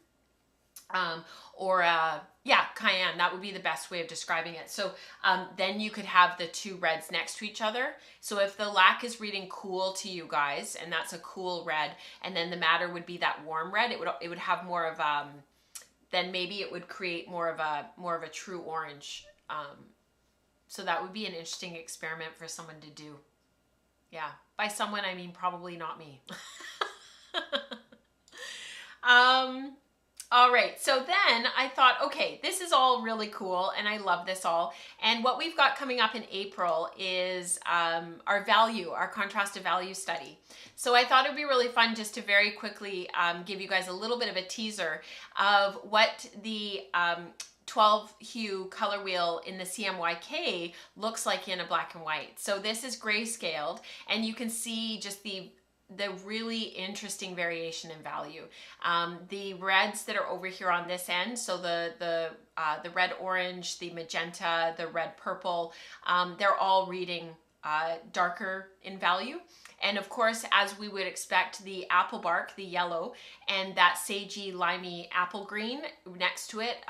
or a, yeah, cayenne. That would be the best way of describing it. So then you could have the two reds next to each other. So if the lac is reading cool to you guys, and that's a cool red, and then the madder would be that warm red, it would have more of then maybe it would create more of a true orange. So that would be an interesting experiment for someone to do. Yeah, by someone I mean probably not me. All right, so then I thought, okay, this is all really cool, and I love this all. And what we've got coming up in April is our contrast of value study. So I thought it'd be really fun just to very quickly give you guys a little bit of a teaser of what the 12 hue color wheel in the CMYK looks like in a black and white. So this is grayscaled, and you can see just the really interesting variation in value. The reds that are over here on this end, so the red orange, the magenta, the red purple, they're all reading darker in value. And of course, as we would expect, the apple bark, the yellow, and that sagey limey apple green next to it,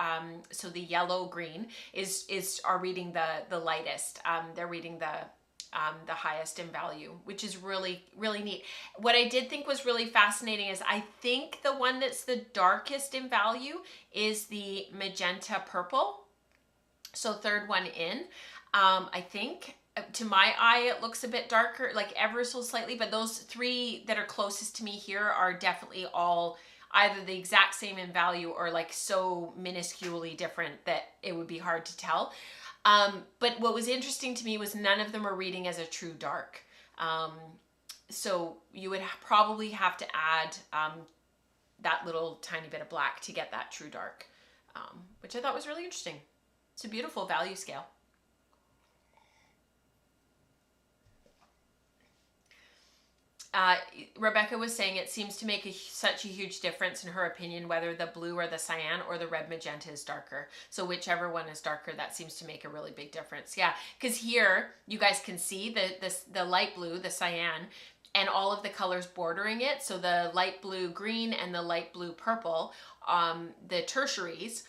so the yellow green are reading the lightest. They're reading the highest in value, which is really, really neat. What I did think was really fascinating is I think the one that's the darkest in value is the magenta purple. So third one in, I think. To my eye, it looks a bit darker, like ever so slightly, but those three that are closest to me here are definitely all either the exact same in value or like so minusculely different that it would be hard to tell. But what was interesting to me was none of them are reading as a true dark. So you would probably have to add that little tiny bit of black to get that true dark, which I thought was really interesting. It's a beautiful value scale. uh, Rebecca was saying it seems to make such a huge difference in her opinion whether the blue or the cyan or the red magenta is darker. So whichever one is darker, that seems to make a really big difference. Yeah, because here you guys can see the light blue, the cyan, and all of the colors bordering it. So the light blue green and the light blue purple, the tertiaries,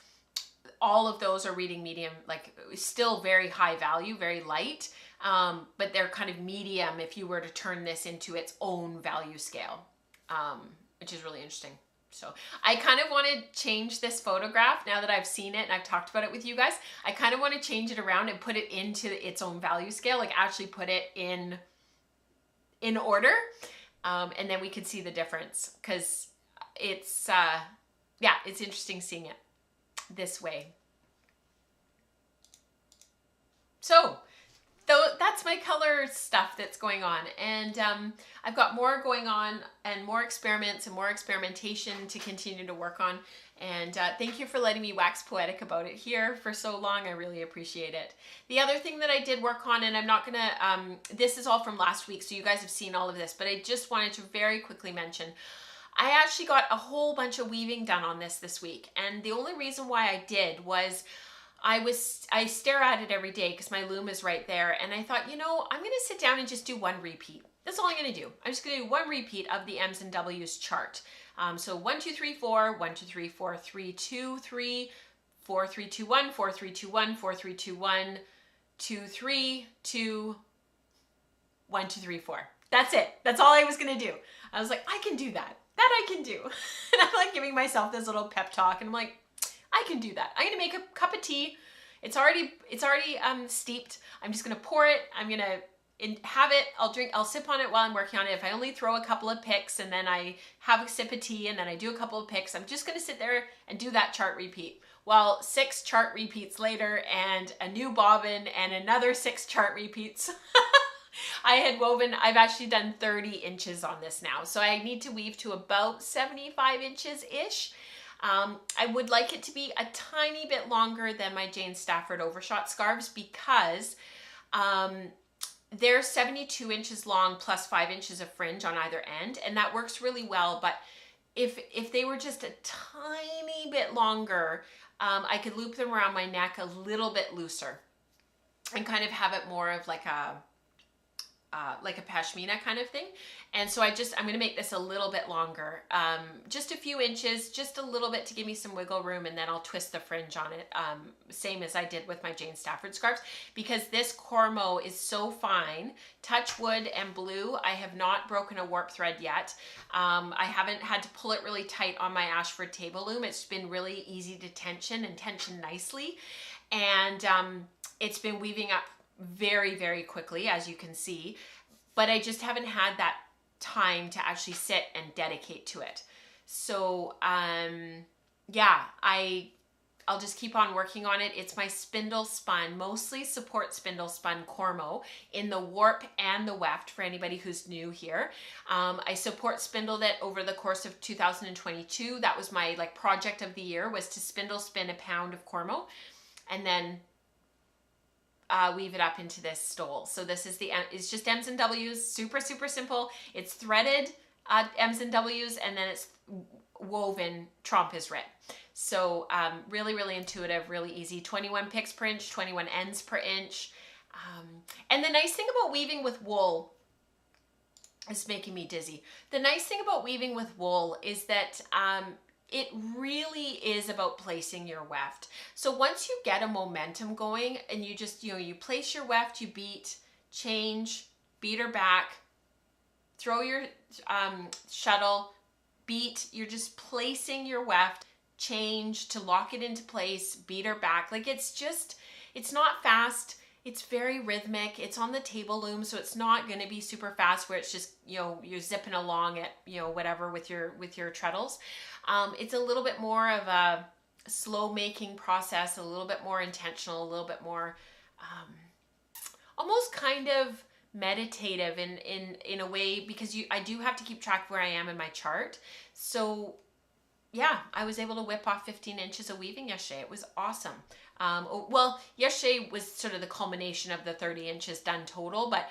all of those are reading medium, like still very high value, very light, but they're kind of medium if you were to turn this into its own value scale, which is really interesting. So I kind of want to change this photograph now that I've seen it and I've talked about it with you guys. I kind of want to change it around and put it into its own value scale, like actually put it in order, and then we could see the difference, because it's yeah, it's interesting seeing it this way. So that's my color stuff that's going on, and I've got more going on and more experiments and more experimentation to continue to work on, and thank you for letting me wax poetic about it here for so long. I really appreciate it. The other thing that I did work on, and I'm not gonna, this is all from last week, so you guys have seen all of this, but I just wanted to very quickly mention, I actually got a whole bunch of weaving done on this week, and the only reason why I did was I stare at it every day because my loom is right there, and I thought, you know, I'm going to sit down and just do one repeat. That's all I'm going to do. I'm just going to do one repeat of the M's and W's chart. So 1, 2, 3, 4, 1, 2, 3, 4, 3, 2, 3, 4, 3, 2, 1, 4, 3, 2, 1, 4, 3, 2, 1, 2, 3, 2, 1, 2, 3, 4. That's it. That's all I was going to do. I was like, I can do that. That I can do. And I'm like giving myself this little pep talk, and I'm like, I can do that. I'm gonna make a cup of tea. It's already steeped. I'm just gonna pour it. I'm gonna have it. I'll sip on it while I'm working on it. If I only throw a couple of picks and then I have a sip of tea and then I do a couple of picks, I'm just gonna sit there and do that chart repeat. Well, 6 chart repeats later and a new bobbin and another 6 chart repeats. I've actually done 30 inches on this now. So I need to weave to about 75 inches-ish. I would like it to be a tiny bit longer than my Jane Stafford overshot scarves, because they're 72 inches long plus 5 inches of fringe on either end, and that works really well. But if they were just a tiny bit longer, I could loop them around my neck a little bit looser and kind of have it more of like a pashmina kind of thing. And so I'm going to make this a little bit longer, just a few inches, just a little bit to give me some wiggle room, and then I'll twist the fringe on it, same as I did with my Jane Stafford scarves, because this Cormo is so fine. Touch wood and blue. I have not broken a warp thread yet. I haven't had to pull it really tight on my Ashford table loom. It's been really easy to tension and tension nicely. And it's been weaving up very, very quickly, as you can see, but I just haven't had that time to actually sit and dedicate to it. So yeah, I'll just keep on working on it. It's my spindle spun, mostly support spindle spun Cormo in the warp and the weft for anybody who's new here. I support spindled it over the course of 2022. That was my project of the year, was to spindle spin a pound of Cormo and then weave it up into this stole. So this is it's just M's and W's, super, super simple. It's threaded M's and W's, and then it's woven Trompes red. So really, really intuitive, really easy. 21 picks per inch, 21 ends per inch. And the nice thing about weaving with wool is making me dizzy. The nice thing about weaving with wool is that it really is about placing your weft. So once you get a momentum going and you just, you place your weft, you beat, change, beat her back, throw your shuttle, beat, you're just placing your weft, change to lock it into place, beat her back. It's not fast. It's very rhythmic. It's on the table loom, so it's not going to be super fast where it's just, you're zipping along at, whatever with your treadles. It's a little bit more of a slow making process, a little bit more intentional, a little bit more almost kind of meditative in a way, because I do have to keep track of where I am in my chart. So yeah, I was able to whip off 15 inches of weaving yesterday. It was awesome. Well, yesterday was sort of the culmination of the 30 inches done total, but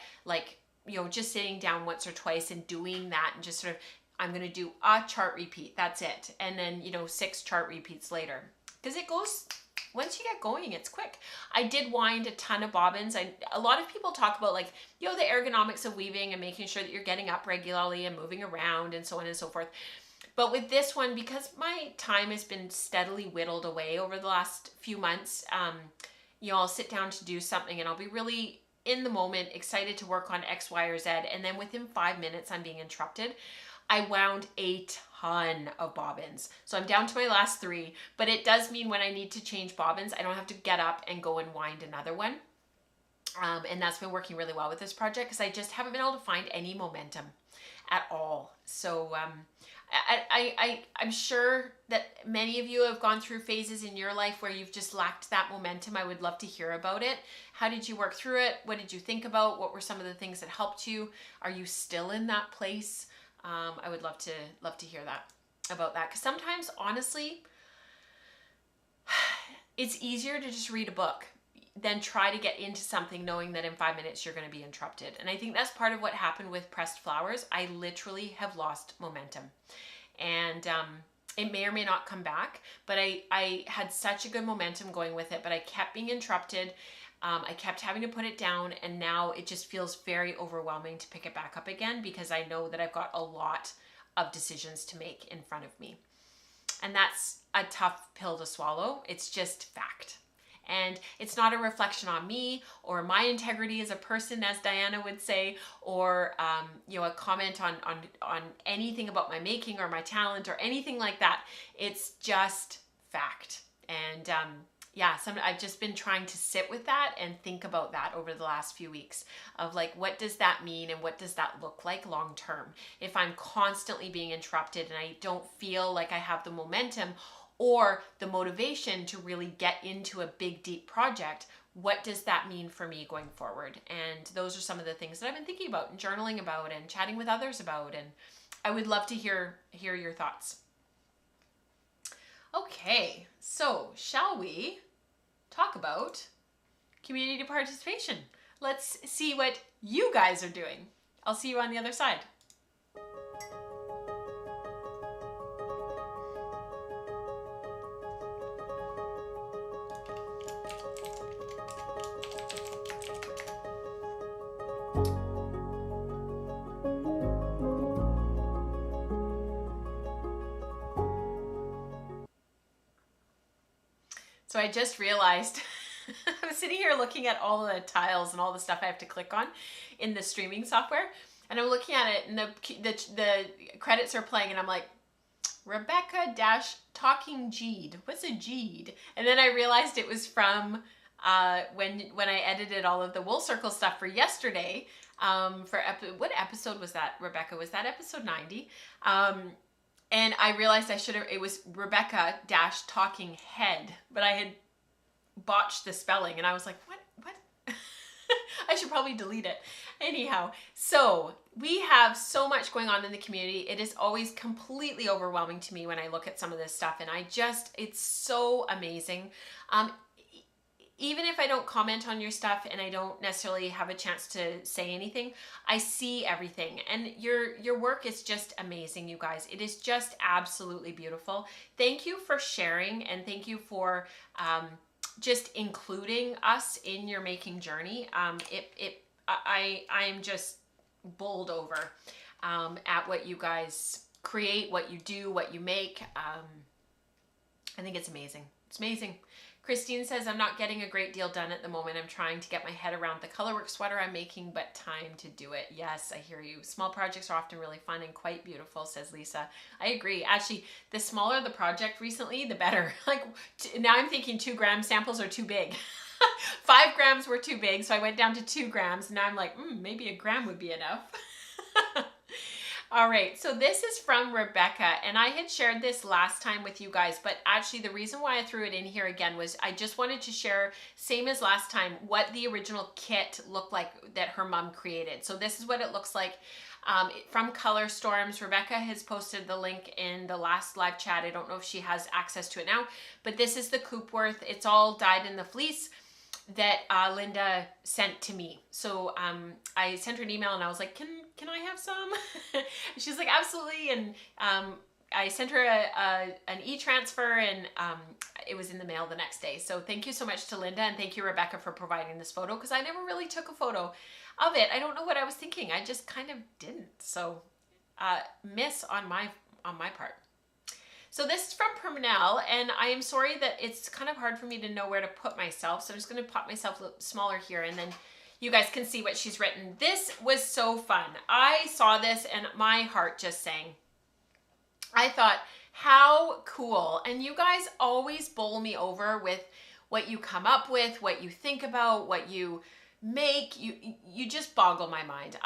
just sitting down once or twice and doing that and just sort of, I'm going to do a chart repeat. That's it. And then, 6 chart repeats later. Because it goes, once you get going, it's quick. I did wind a ton of bobbins. A lot of people talk about like, the ergonomics of weaving and making sure that you're getting up regularly and moving around and so on and so forth. But with this one, because my time has been steadily whittled away over the last few months, I'll sit down to do something and I'll be really in the moment, excited to work on X, Y, or Z. And then within 5 minutes, I'm being interrupted. I wound a ton of bobbins. So I'm down to my last 3, but it does mean when I need to change bobbins, I don't have to get up and go and wind another one. And that's been working really well with this project because I just haven't been able to find any momentum at all. So I'm sure that many of you have gone through phases in your life where you've just lacked that momentum. I would love to hear about it. How did you work through it? What did you think about? What were some of the things that helped you? Are you still in that place? I would love to hear about that. Because sometimes, honestly, it's easier to just read a book than try to get into something knowing that in 5 minutes you're going to be interrupted. And I think that's part of what happened with pressed flowers. I literally have lost momentum. And it may or may not come back, but I had such a good momentum going with it, but I kept being interrupted. I kept having to put it down, and now it just feels very overwhelming to pick it back up again because I know that I've got a lot of decisions to make in front of me. And that's a tough pill to swallow. It's just fact. And it's not a reflection on me or my integrity as a person, as Diana would say, or a comment on anything about my making or my talent or anything like that. It's just fact. And I've just been trying to sit with that and think about that over the last few weeks of like, what does that mean and what does that look like long term? If I'm constantly being interrupted and I don't feel like I have the momentum or the motivation to really get into a big, deep project, what does that mean for me going forward? And those are some of the things that I've been thinking about and journaling about and chatting with others about. And I would love to hear your thoughts. Okay, so shall we talk about community participation? Let's see what you guys are doing. I'll see you on the other side. So I just realized I'm sitting here looking at all the tiles and all the stuff I have to click on in the streaming software, and I'm looking at it and the credits are playing and I'm like, Rebecca-talking Jeed. What's a Jeed? And then I realized it was from when I edited all of the wool circle stuff for yesterday. What episode was that, Rebecca? Was that episode 90? And I realized it was Rebecca-talking head, but I had botched the spelling and I was like, what? I should probably delete it. Anyhow, so we have so much going on in the community. It is always completely overwhelming to me when I look at some of this stuff, and it's so amazing. Even if I don't comment on your stuff and I don't necessarily have a chance to say anything, I see everything. And your work is just amazing, you guys. It is just absolutely beautiful. Thank you for sharing, and thank you for just including us in your making journey. I am just bowled over at what you guys create, what you do, what you make. I think it's amazing. It's amazing. Christine says, I'm not getting a great deal done at the moment. I'm trying to get my head around the colorwork sweater I'm making, but time to do it. Yes, I hear you. Small projects are often really fun and quite beautiful, says Lisa. I agree. Actually, the smaller the project recently, the better. Like now I'm thinking 2 gram samples are too big. 5 grams were too big, so I went down to 2 grams. Now I'm like, maybe a gram would be enough. All right, so this is from Rebecca, and I had shared this last time with you guys, but actually the reason why I threw it in here again was I just wanted to share, same as last time, what the original kit looked like that her mom created. So this is what it looks like from Color Storms. Rebecca has posted the link in the last live chat. I don't know if she has access to it now, but this is the Coopworth. It's all dyed in the fleece. that Linda sent to me. So I sent her an email and I was like, can I have some? She's like, absolutely. And I sent her an e-transfer, and it was in the mail the next day. So thank you so much to Linda, and thank you, Rebecca, for providing this photo, because I never really took a photo of it. I don't know what I was thinking. I just kind of didn't. So miss on my part. So this is from Permanel, and I am sorry that it's kind of hard for me to know where to put myself. So I'm just going to pop myself a little smaller here, and then you guys can see what she's written. This was so fun. I saw this and my heart just sang. I thought, how cool. And you guys always bowl me over with what you come up with, what you think about, what you make. You just boggle my mind.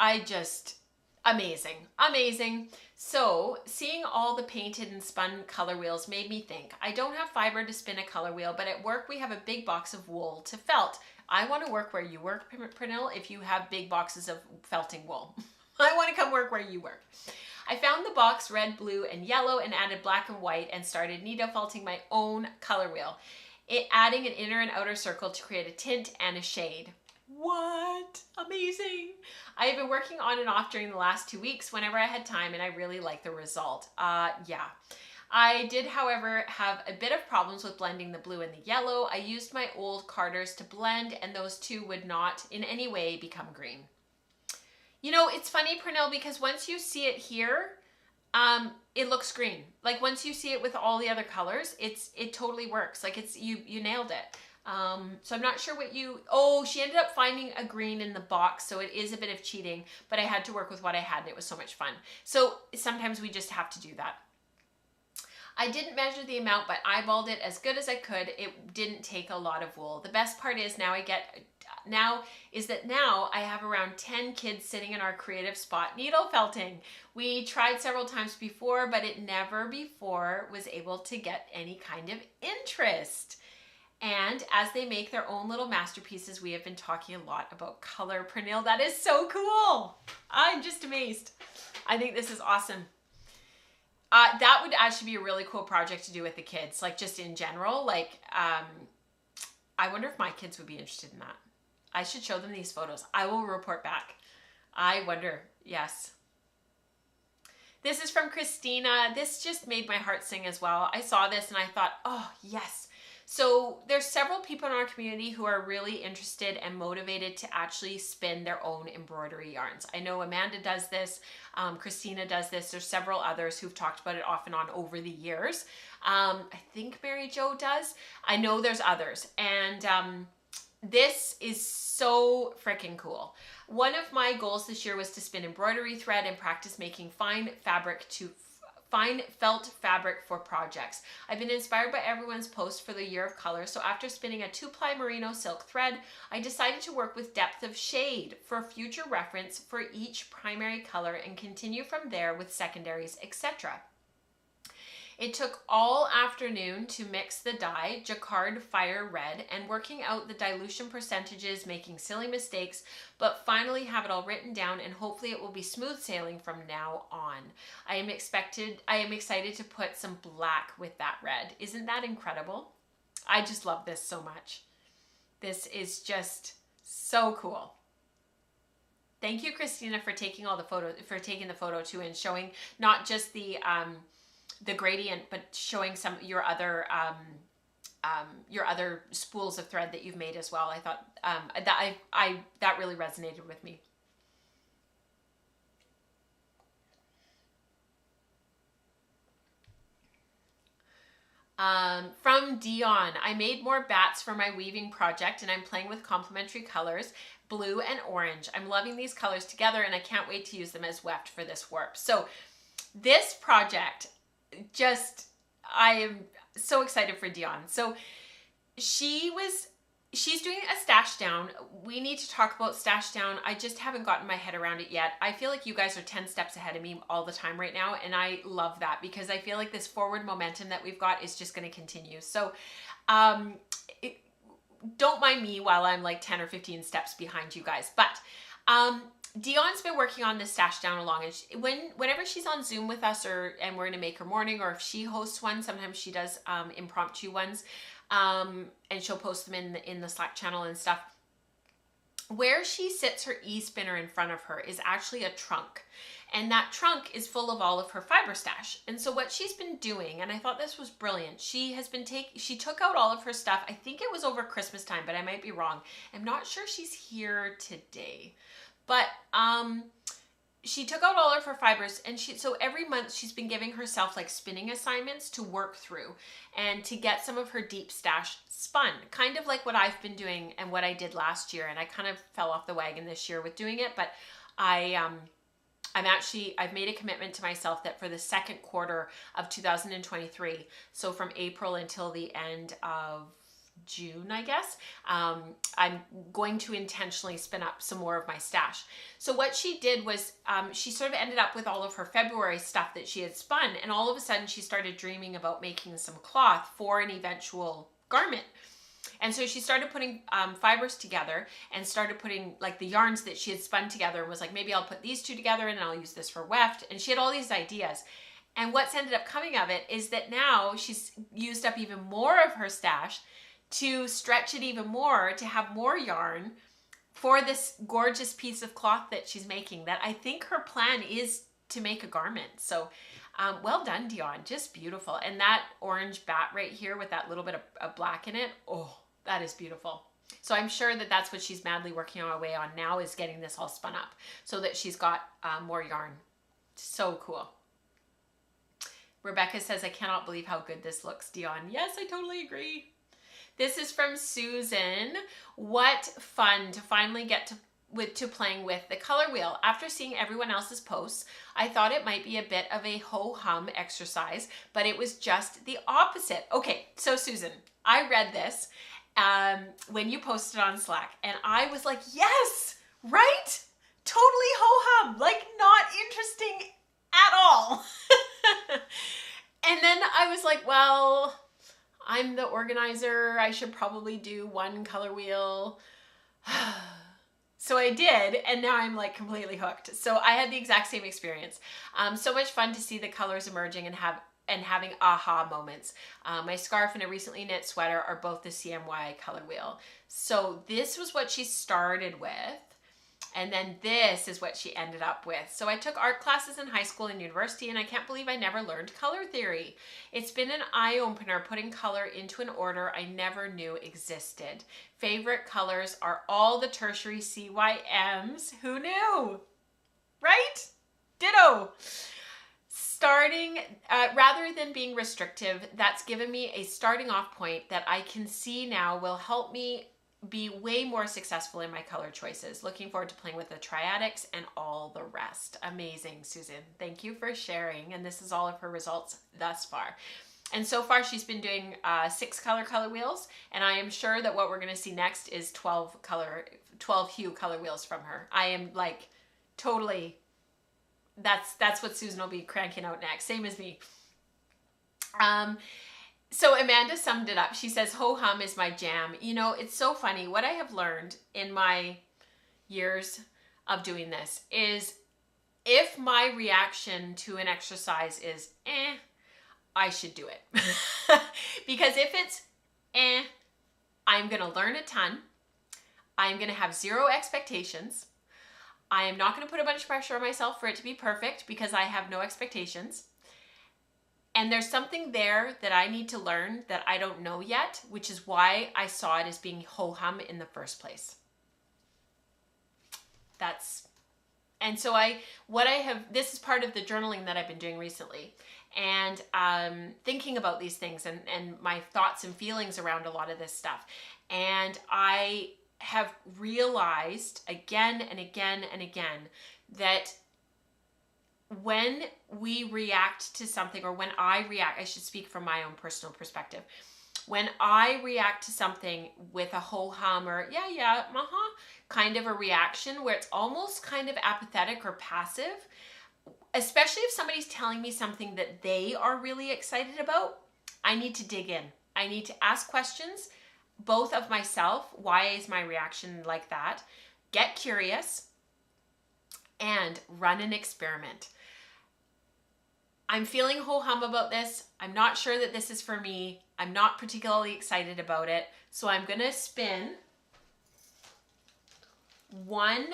Amazing. So seeing all the painted and spun color wheels made me think, I don't have fiber to spin a color wheel, but at work we have a big box of wool to felt. I want to work where you work, Pernille, if you have big boxes of felting wool. I want to come work where you work. I found the box red, blue, and yellow and added black and white and started needle felting my own color wheel, adding an inner and outer circle to create a tint and a shade. What? Amazing. I have been working on and off during the last 2 weeks whenever I had time, and I really like the result. Yeah. I did, however, have a bit of problems with blending the blue and the yellow. I used my old carders to blend, and those two would not in any way become green. You know, it's funny, Pernille, because once you see it here, it looks green. Like once you see it with all the other colors, it totally works. Like you nailed it. So I'm not sure what she ended up finding a green in the box, so it is a bit of cheating, but I had to work with what I had, and it was so much fun. So sometimes we just have to do that. I didn't measure the amount, but eyeballed it as good as I could. It didn't take a lot of wool. The best part is now I have around 10 kids sitting in our creative spot needle felting. We tried several times before, but it never before was able to get any kind of interest. And as they make their own little masterpieces, we have been talking a lot about color. Pernille, that is so cool. I'm just amazed. I think this is awesome. That would actually be a really cool project to do with the kids, like just in general. Like, I wonder if my kids would be interested in that. I should show them these photos. I will report back. I wonder, yes. This is from Christina. This just made my heart sing as well. I saw this and I thought, oh, yes. So there's several people in our community who are really interested and motivated to actually spin their own embroidery yarns. I know Amanda does this, Christina does this. There's several others who've talked about it off and on over the years. I think Mary Jo does. I know there's others. And this is so freaking cool. One of my goals this year was to spin embroidery thread and practice making fine felt fabric for projects. I've been inspired by everyone's post for the year of color, so after spinning a 2-ply merino silk thread, I decided to work with depth of shade for future reference for each primary color and continue from there with secondaries, etc. It took all afternoon to mix the dye, Jacquard Fire Red, and working out the dilution percentages, making silly mistakes, but finally have it all written down, and hopefully it will be smooth sailing from now on. I am excited to put some black with that red. Isn't that incredible? I just love this so much. This is just so cool. Thank you, Christina, for taking all the photos, for taking the photo too, and showing not just the gradient, but showing some your other spools of thread that you've made as well. I thought that really resonated with me. From Dion, I made more bats for my weaving project, and I'm playing with complementary colors, blue and orange. I'm loving these colors together, and I can't wait to use them as weft for this warp. So this project, I am so excited for Dion. So she's doing a stash down. We need to talk about stash down. I just haven't gotten my head around it yet. I feel like you guys are 10 steps ahead of me all the time right now, and I love that because I feel like this forward momentum that we've got is just going to continue. So don't mind me while I'm like 10 or 15 steps behind you guys. But Dion's been working on this stash down along, and whenever she's on Zoom with us, and we're going to make her morning, or if she hosts one, sometimes she does impromptu ones. and she'll post them in the Slack channel and stuff. Where she sits her e-spinner in front of her is actually a trunk. And that trunk is full of all of her fiber stash. And so what she's been doing, and I thought this was brilliant, she took out all of her stuff. I think it was over Christmas time, but I might be wrong. I'm not sure she's here today. But she took out all of her fibers, and so every month she's been giving herself like spinning assignments to work through and to get some of her deep stash spun, kind of like what I've been doing and what I did last year. And I kind of fell off the wagon this year with doing it, but I've made a commitment to myself that for the second quarter of 2023, so from April until the end of June, I guess, I'm going to intentionally spin up some more of my stash. So what she did was she sort of ended up with all of her February stuff that she had spun, and all of a sudden she started dreaming about making some cloth for an eventual garment. And so she started putting fibers together and started putting like the yarns that she had spun together, and was like, maybe I'll put these two together and I'll use this for weft. And she had all these ideas. And what's ended up coming of it is that now she's used up even more of her stash to stretch it even more, to have more yarn for this gorgeous piece of cloth that she's making, that I think her plan is to make a garment. So well done, Dion, just beautiful. And that orange bat right here with that little bit of black in it, oh, that is beautiful. So I'm sure that that's what she's madly working away on now, is getting this all spun up so that she's got more yarn. So cool. Rebecca says, I cannot believe how good this looks, Dion. Yes, I totally agree. This is from Susan. What fun to finally get to playing with the color wheel. After seeing everyone else's posts, I thought it might be a bit of a ho-hum exercise, but it was just the opposite. Okay, so Susan, I read this when you posted on Slack, and I was like, yes, right? Totally ho-hum, like not interesting at all. And then I was like, well, I'm the organizer. I should probably do one color wheel. So I did, and now I'm like completely hooked. So I had the exact same experience. So much fun to see the colors emerging and having aha moments. My scarf and a recently knit sweater are both the CMY color wheel. So this was what she started with. And then this is what she ended up with. So I took art classes in high school and university, and I can't believe I never learned color theory. It's been an eye-opener putting color into an order I never knew existed. Favorite colors are all the tertiary CYMs. Who knew? Right? Ditto. Starting, rather than being restrictive, that's given me a starting off point that I can see now will help me be way more successful in my color choices. Looking forward to playing with the triadics and all the rest. Amazing, Susan. Thank you for sharing. And this is all of her results thus far. And so far she's been doing 6 color wheels, and I am sure that what we're going to see next is 12 hue color wheels from her. I am like totally, that's what Susan will be cranking out next. Same as me. So Amanda summed it up. She says, ho-hum is my jam. You know, it's so funny. What I have learned in my years of doing this is if my reaction to an exercise is, I should do it. Because if it's, I'm going to learn a ton. I'm going to have zero expectations. I am not going to put a bunch of pressure on myself for it to be perfect because I have no expectations. And there's something there that I need to learn that I don't know yet, which is why I saw it as being ho-hum in the first place. This is part of the journaling that I've been doing recently. And thinking about these things and my thoughts and feelings around a lot of this stuff. And I have realized again and again and again that when we react to something, or when I react, I should speak from my own personal perspective. When I react to something with a ho-hum or kind of a reaction where it's almost kind of apathetic or passive, especially if somebody's telling me something that they are really excited about, I need to dig in. I need to ask questions, both of myself, why is my reaction like that? Get curious and run an experiment. I'm feeling ho-hum about this. I'm not sure that this is for me. I'm not particularly excited about it. So I'm gonna spin one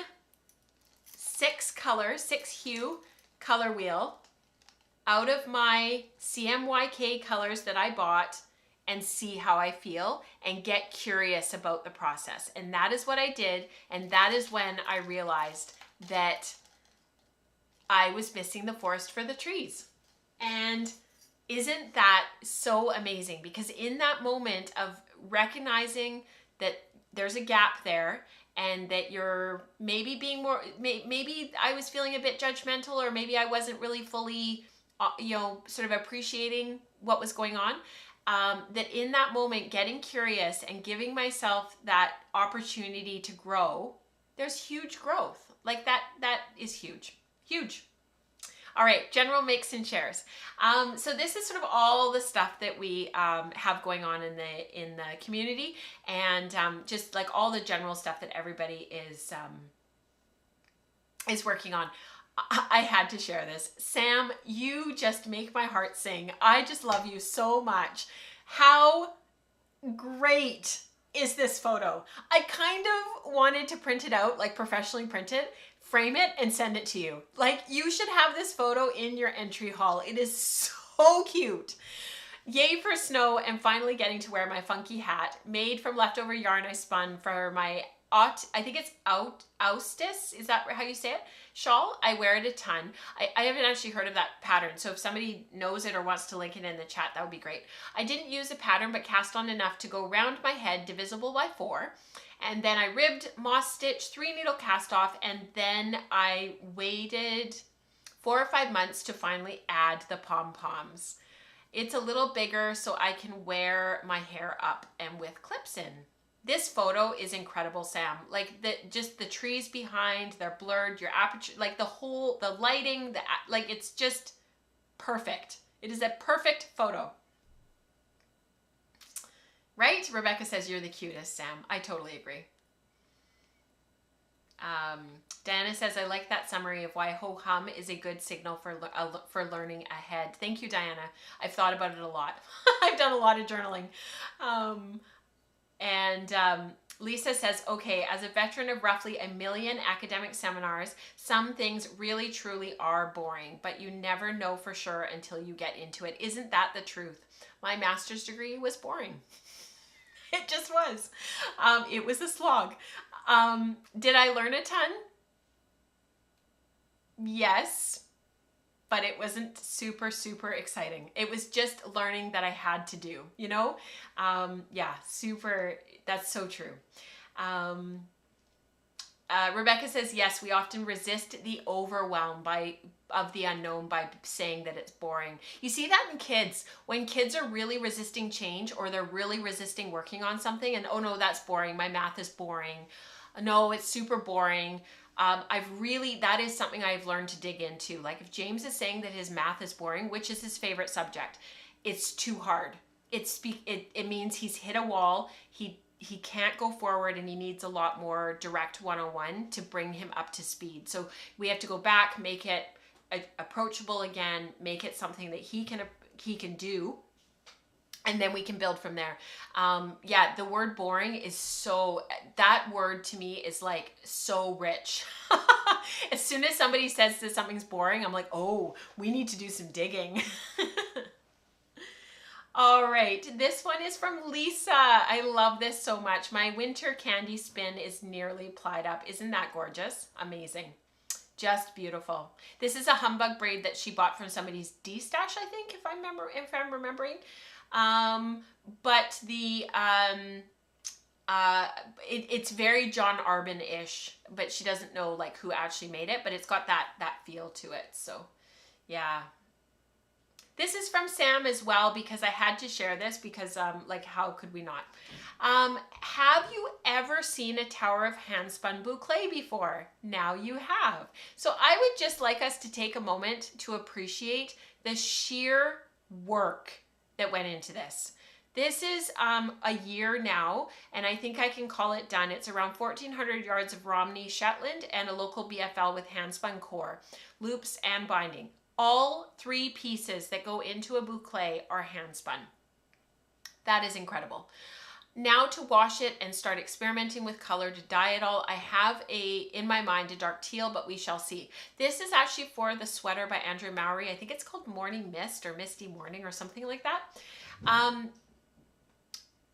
6-hue color wheel out of my CMYK colors that I bought and see how I feel and get curious about the process. And that is what I did. And that is when I realized that I was missing the forest for the trees. And isn't that so amazing? Because in that moment of recognizing that there's a gap there and that you're maybe being more, maybe I was feeling a bit judgmental, or maybe I wasn't really fully, sort of appreciating what was going on. That in that moment, getting curious and giving myself that opportunity to grow, there's huge growth. Like that is huge, huge. All right, general makes and shares. So this is sort of all the stuff that we have going on in the community, and just like all the general stuff that everybody is working on. I had to share this. Sam, you just make my heart sing. I just love you so much. How great is this photo? I kind of wanted to print it out, like professionally print it, frame it, and send it to you. Like, you should have this photo in your entry hall. It is so cute. Yay for snow and finally getting to wear my funky hat made from leftover yarn I spun for my I think it's Austis, is that how you say it? Shawl. I wear it a ton. I haven't actually heard of that pattern, so if somebody knows it or wants to link it in the chat, that would be great. I didn't use a pattern, but cast on enough to go round my head, divisible by 4. And then I ribbed, moss stitch, 3 needle cast off, and then I waited 4 or 5 months to finally add the pom-poms. It's a little bigger so I can wear my hair up and with clips in. This photo is incredible, Sam. Like just the trees behind, they're blurred, your aperture, like the lighting, like it's just perfect. It is a perfect photo. Right? Rebecca says you're the cutest, Sam. I totally agree. Diana says, I like that summary of why ho-hum is a good signal for learning ahead. Thank you, Diana. I've thought about it a lot. I've done a lot of journaling. Lisa says, okay, as a veteran of roughly 1 million academic seminars, some things really truly are boring, but you never know for sure until you get into it. Isn't that the truth? My master's degree was boring. It just was. It was a slog. Did I learn a ton? Yes, but it wasn't super, super exciting. It was just learning that I had to do, you know? Yeah, super, that's so true. Rebecca says, yes, we often resist the overwhelm of the unknown by saying that it's boring. You see that in kids. When kids are really resisting change, or they're really resisting working on something, and oh no, that's boring. My math is boring. No, it's super boring. That is something I've learned to dig into. Like if James is saying that his math is boring, which is his favorite subject, it's too hard. It means he's hit a wall. He can't go forward, and he needs a lot more direct one-on-one to bring him up to speed. So we have to go back, make it approachable again, make it something that he can do, and then we can build from there. Yeah, the word boring is that word to me is like so rich. As soon as somebody says that something's boring, I'm like, oh, we need to do some digging. All right, this one is from Lisa. I love this so much. My winter candy spin is nearly plied up. Isn't that gorgeous? Amazing. Just beautiful. This is a humbug braid that she bought from somebody's D-stash, I think, if I'm remembering. But it's very John Arbin-ish, but she doesn't know like who actually made it, but it's got that feel to it. So yeah. This is from Sam as well, because I had to share this because like how could we not? Have you ever seen a tower of hand spun boucle before? Now you have. So I would just like us to take a moment to appreciate the sheer work that went into this. This is a year now, and I think I can call it done. It's around 1,400 yards of Romney Shetland and a local BFL with hand spun core, loops and binding. All 3 pieces that go into a boucle are hand spun. That is incredible. Now to wash it and start experimenting with color, to dye it all, I have in my mind a dark teal, but we shall see. This is actually for the sweater by Andrew Mowry. I think it's called Morning Mist or Misty Morning or something like that.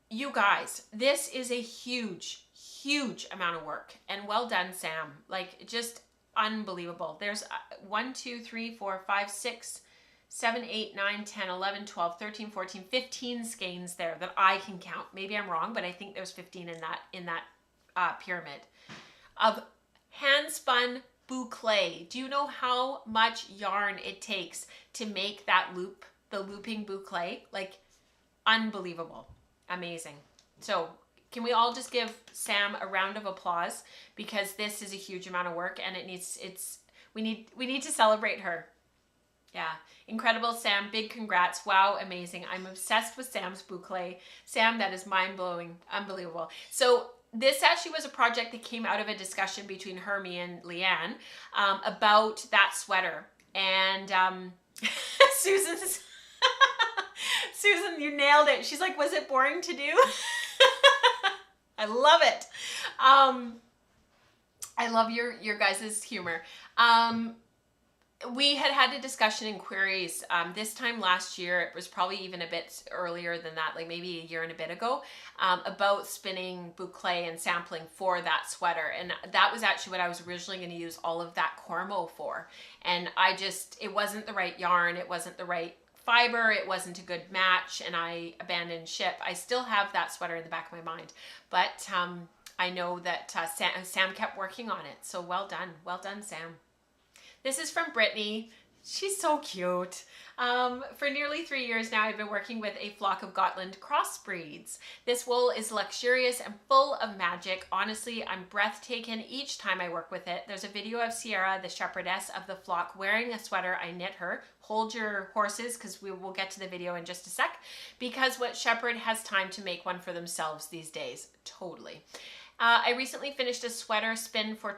You guys, this is a huge, huge amount of work, and well done, Sam. Like, just unbelievable. There's 1, 2, 3, 4, 5, 6, 7, 8, 9, 10, 11, 12, 13, 14, 15 skeins there that I can count. Maybe I'm wrong, but I think there's 15 in that pyramid of hand spun boucle. Do you know how much yarn it takes to make that loop, the looping boucle? Like, unbelievable. Amazing. So can we all just give Sam a round of applause, because this is a huge amount of work, and we need to celebrate her. Yeah, incredible, Sam. Big congrats. Wow, amazing. I'm obsessed with Sam's boucle. Sam, that is mind-blowing. Unbelievable. So this actually was a project that came out of a discussion between me and Leanne about that sweater. And Susan's Susan, you nailed it. She's like, was it boring to do? I love it. I love your guys' humor. We had a discussion in queries this time last year. It was probably even a bit earlier than that, like maybe a year and a bit ago, about spinning boucle and sampling for that sweater. And that was actually what I was originally going to use all of that Cormo for. And it wasn't the right yarn. It wasn't the right fiber, it wasn't a good match, and I abandoned ship. I still have that sweater in the back of my mind, but I know that Sam kept working on it, so well done, Sam. This is from Brittany. She's so cute. For nearly 3 years now, I've been working with a flock of Gotland crossbreeds. This wool is luxurious and full of magic. Honestly, I'm breathtaken each time I work with it. There's a video of Sierra, the shepherdess of the flock, wearing a sweater I knit her. Hold your horses, because we will get to the video in just a sec, because what shepherd has time to make one for themselves these days? Totally. I recently finished a sweater spin for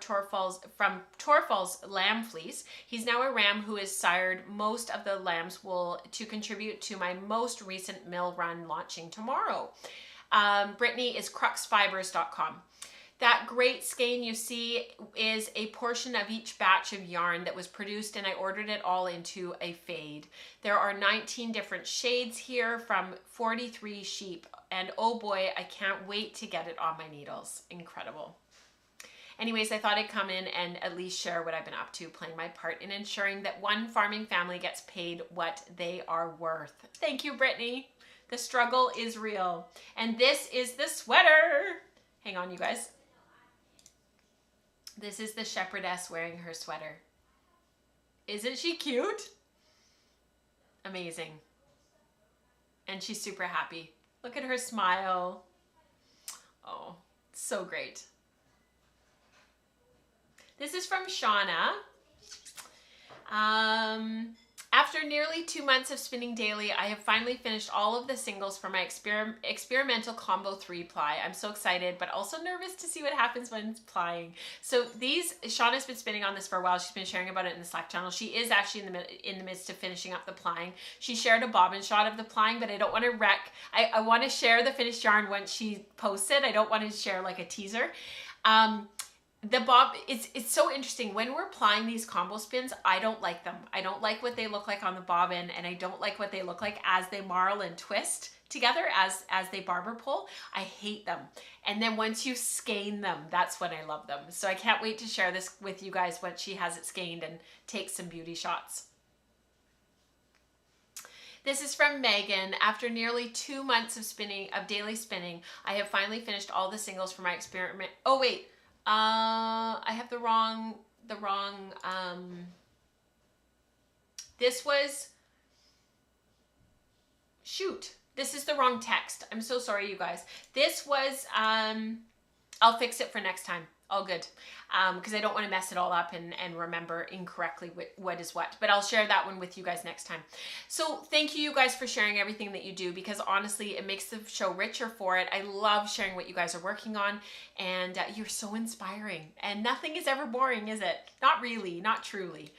from Torfall's lamb fleece. He's now a ram who has sired most of the lamb's wool to contribute to my most recent mill run launching tomorrow. Brittany is cruxfibers.com. That great skein you see is a portion of each batch of yarn that was produced, and I ordered it all into a fade. There are 19 different shades here from 43 sheep, and oh boy, I can't wait to get it on my needles. Incredible. Anyways, I thought I'd come in and at least share what I've been up to, playing my part in ensuring that one farming family gets paid what they are worth. Thank you, Brittany. The struggle is real. And this is the sweater. Hang on, you guys. This is the shepherdess wearing her sweater. Isn't she cute? Amazing. And she's super happy. Look at her smile. Oh, so great. This is from Shauna. After nearly 2 months of spinning daily, I have finally finished all of the singles for my experimental combo 3-ply. I'm so excited, but also nervous to see what happens when it's plying. So Shauna's been spinning on this for a while. She's been sharing about it in the Slack channel. She is actually in the midst of finishing up the plying. She shared a bobbin shot of the plying, but I don't want to wreck. I want to share the finished yarn once she posts it. I don't want to share like a teaser. It's so interesting. When we're plying these combo spins, I don't like them. I don't like what they look like on the bobbin, and I don't like what they look like as they marl and twist together as they barber pull. I hate them. And then once you skein them, that's when I love them. So I can't wait to share this with you guys once she has it skeined and take some beauty shots. This is from Megan. After nearly 2 months of daily spinning, I have finally finished all the singles for my experiment. Oh wait. I have the wrong, this was, shoot, this is the wrong text. I'm so sorry, you guys. This was, I'll fix it for next time. All good. Because I don't want to mess it all up and remember incorrectly what is what. But I'll share that one with you guys next time. So thank you guys for sharing everything that you do, because honestly, it makes the show richer for it. I love sharing what you guys are working on, and you're so inspiring. And nothing is ever boring, is it? Not really, not truly.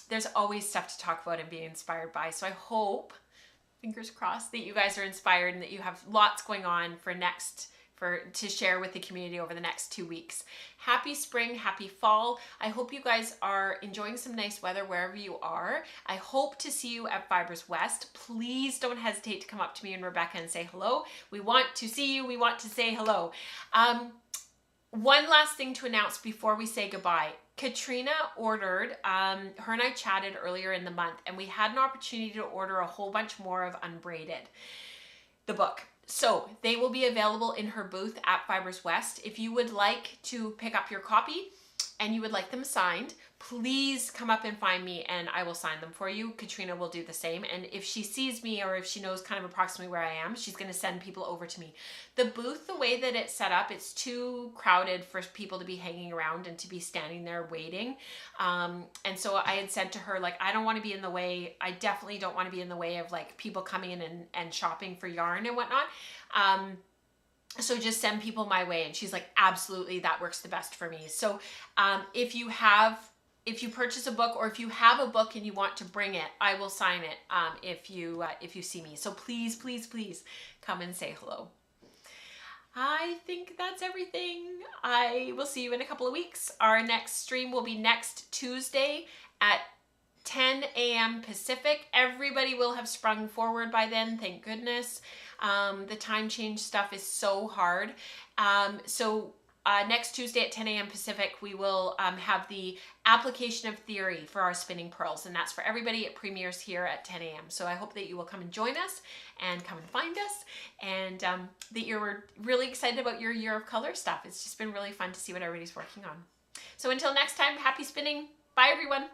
there's always stuff to talk about and be inspired by. So I hope, fingers crossed, that you guys are inspired and that you have lots going on to share with the community over the next 2 weeks. Happy spring, happy fall. I hope you guys are enjoying some nice weather wherever you are. I hope to see you at Fibers West. Please don't hesitate to come up to me and Rebecca and say hello. We want to see you. We want to say hello. One last thing to announce before we say goodbye. Katrina ordered, her and I chatted earlier in the month, and we had an opportunity to order a whole bunch more of Unbraided, the book. So they will be available in her booth at Fibers West. If you would like to pick up your copy and you would like them signed, please come up and find me and I will sign them for you. Katrina will do the same. And if she sees me or if she knows kind of approximately where I am, she's going to send people over to me. The booth, the way that it's set up, it's too crowded for people to be hanging around and to be standing there waiting. And so I had said to her, like, I don't want to be in the way. I definitely don't want to be in the way of like people coming in and shopping for yarn and whatnot. So just send people my way. And she's like, absolutely, that works the best for me. So if you purchase a book or if you have a book and you want to bring it, I will sign it if you see me. So please, please, please come and say hello. I think that's everything. I will see you in a couple of weeks. Our next stream will be next Tuesday at 10 a.m. Pacific. Everybody will have sprung forward by then, thank goodness. The time change stuff is so hard. Next Tuesday at 10 a.m. Pacific, we will have the application of theory for our spinning pearls, and that's for everybody. It premieres here at 10 a.m. So I hope that you will come and join us and come and find us, and that you're really excited about your Year of Color stuff. It's just been really fun to see what everybody's working on. So until next time, happy spinning. Bye, everyone.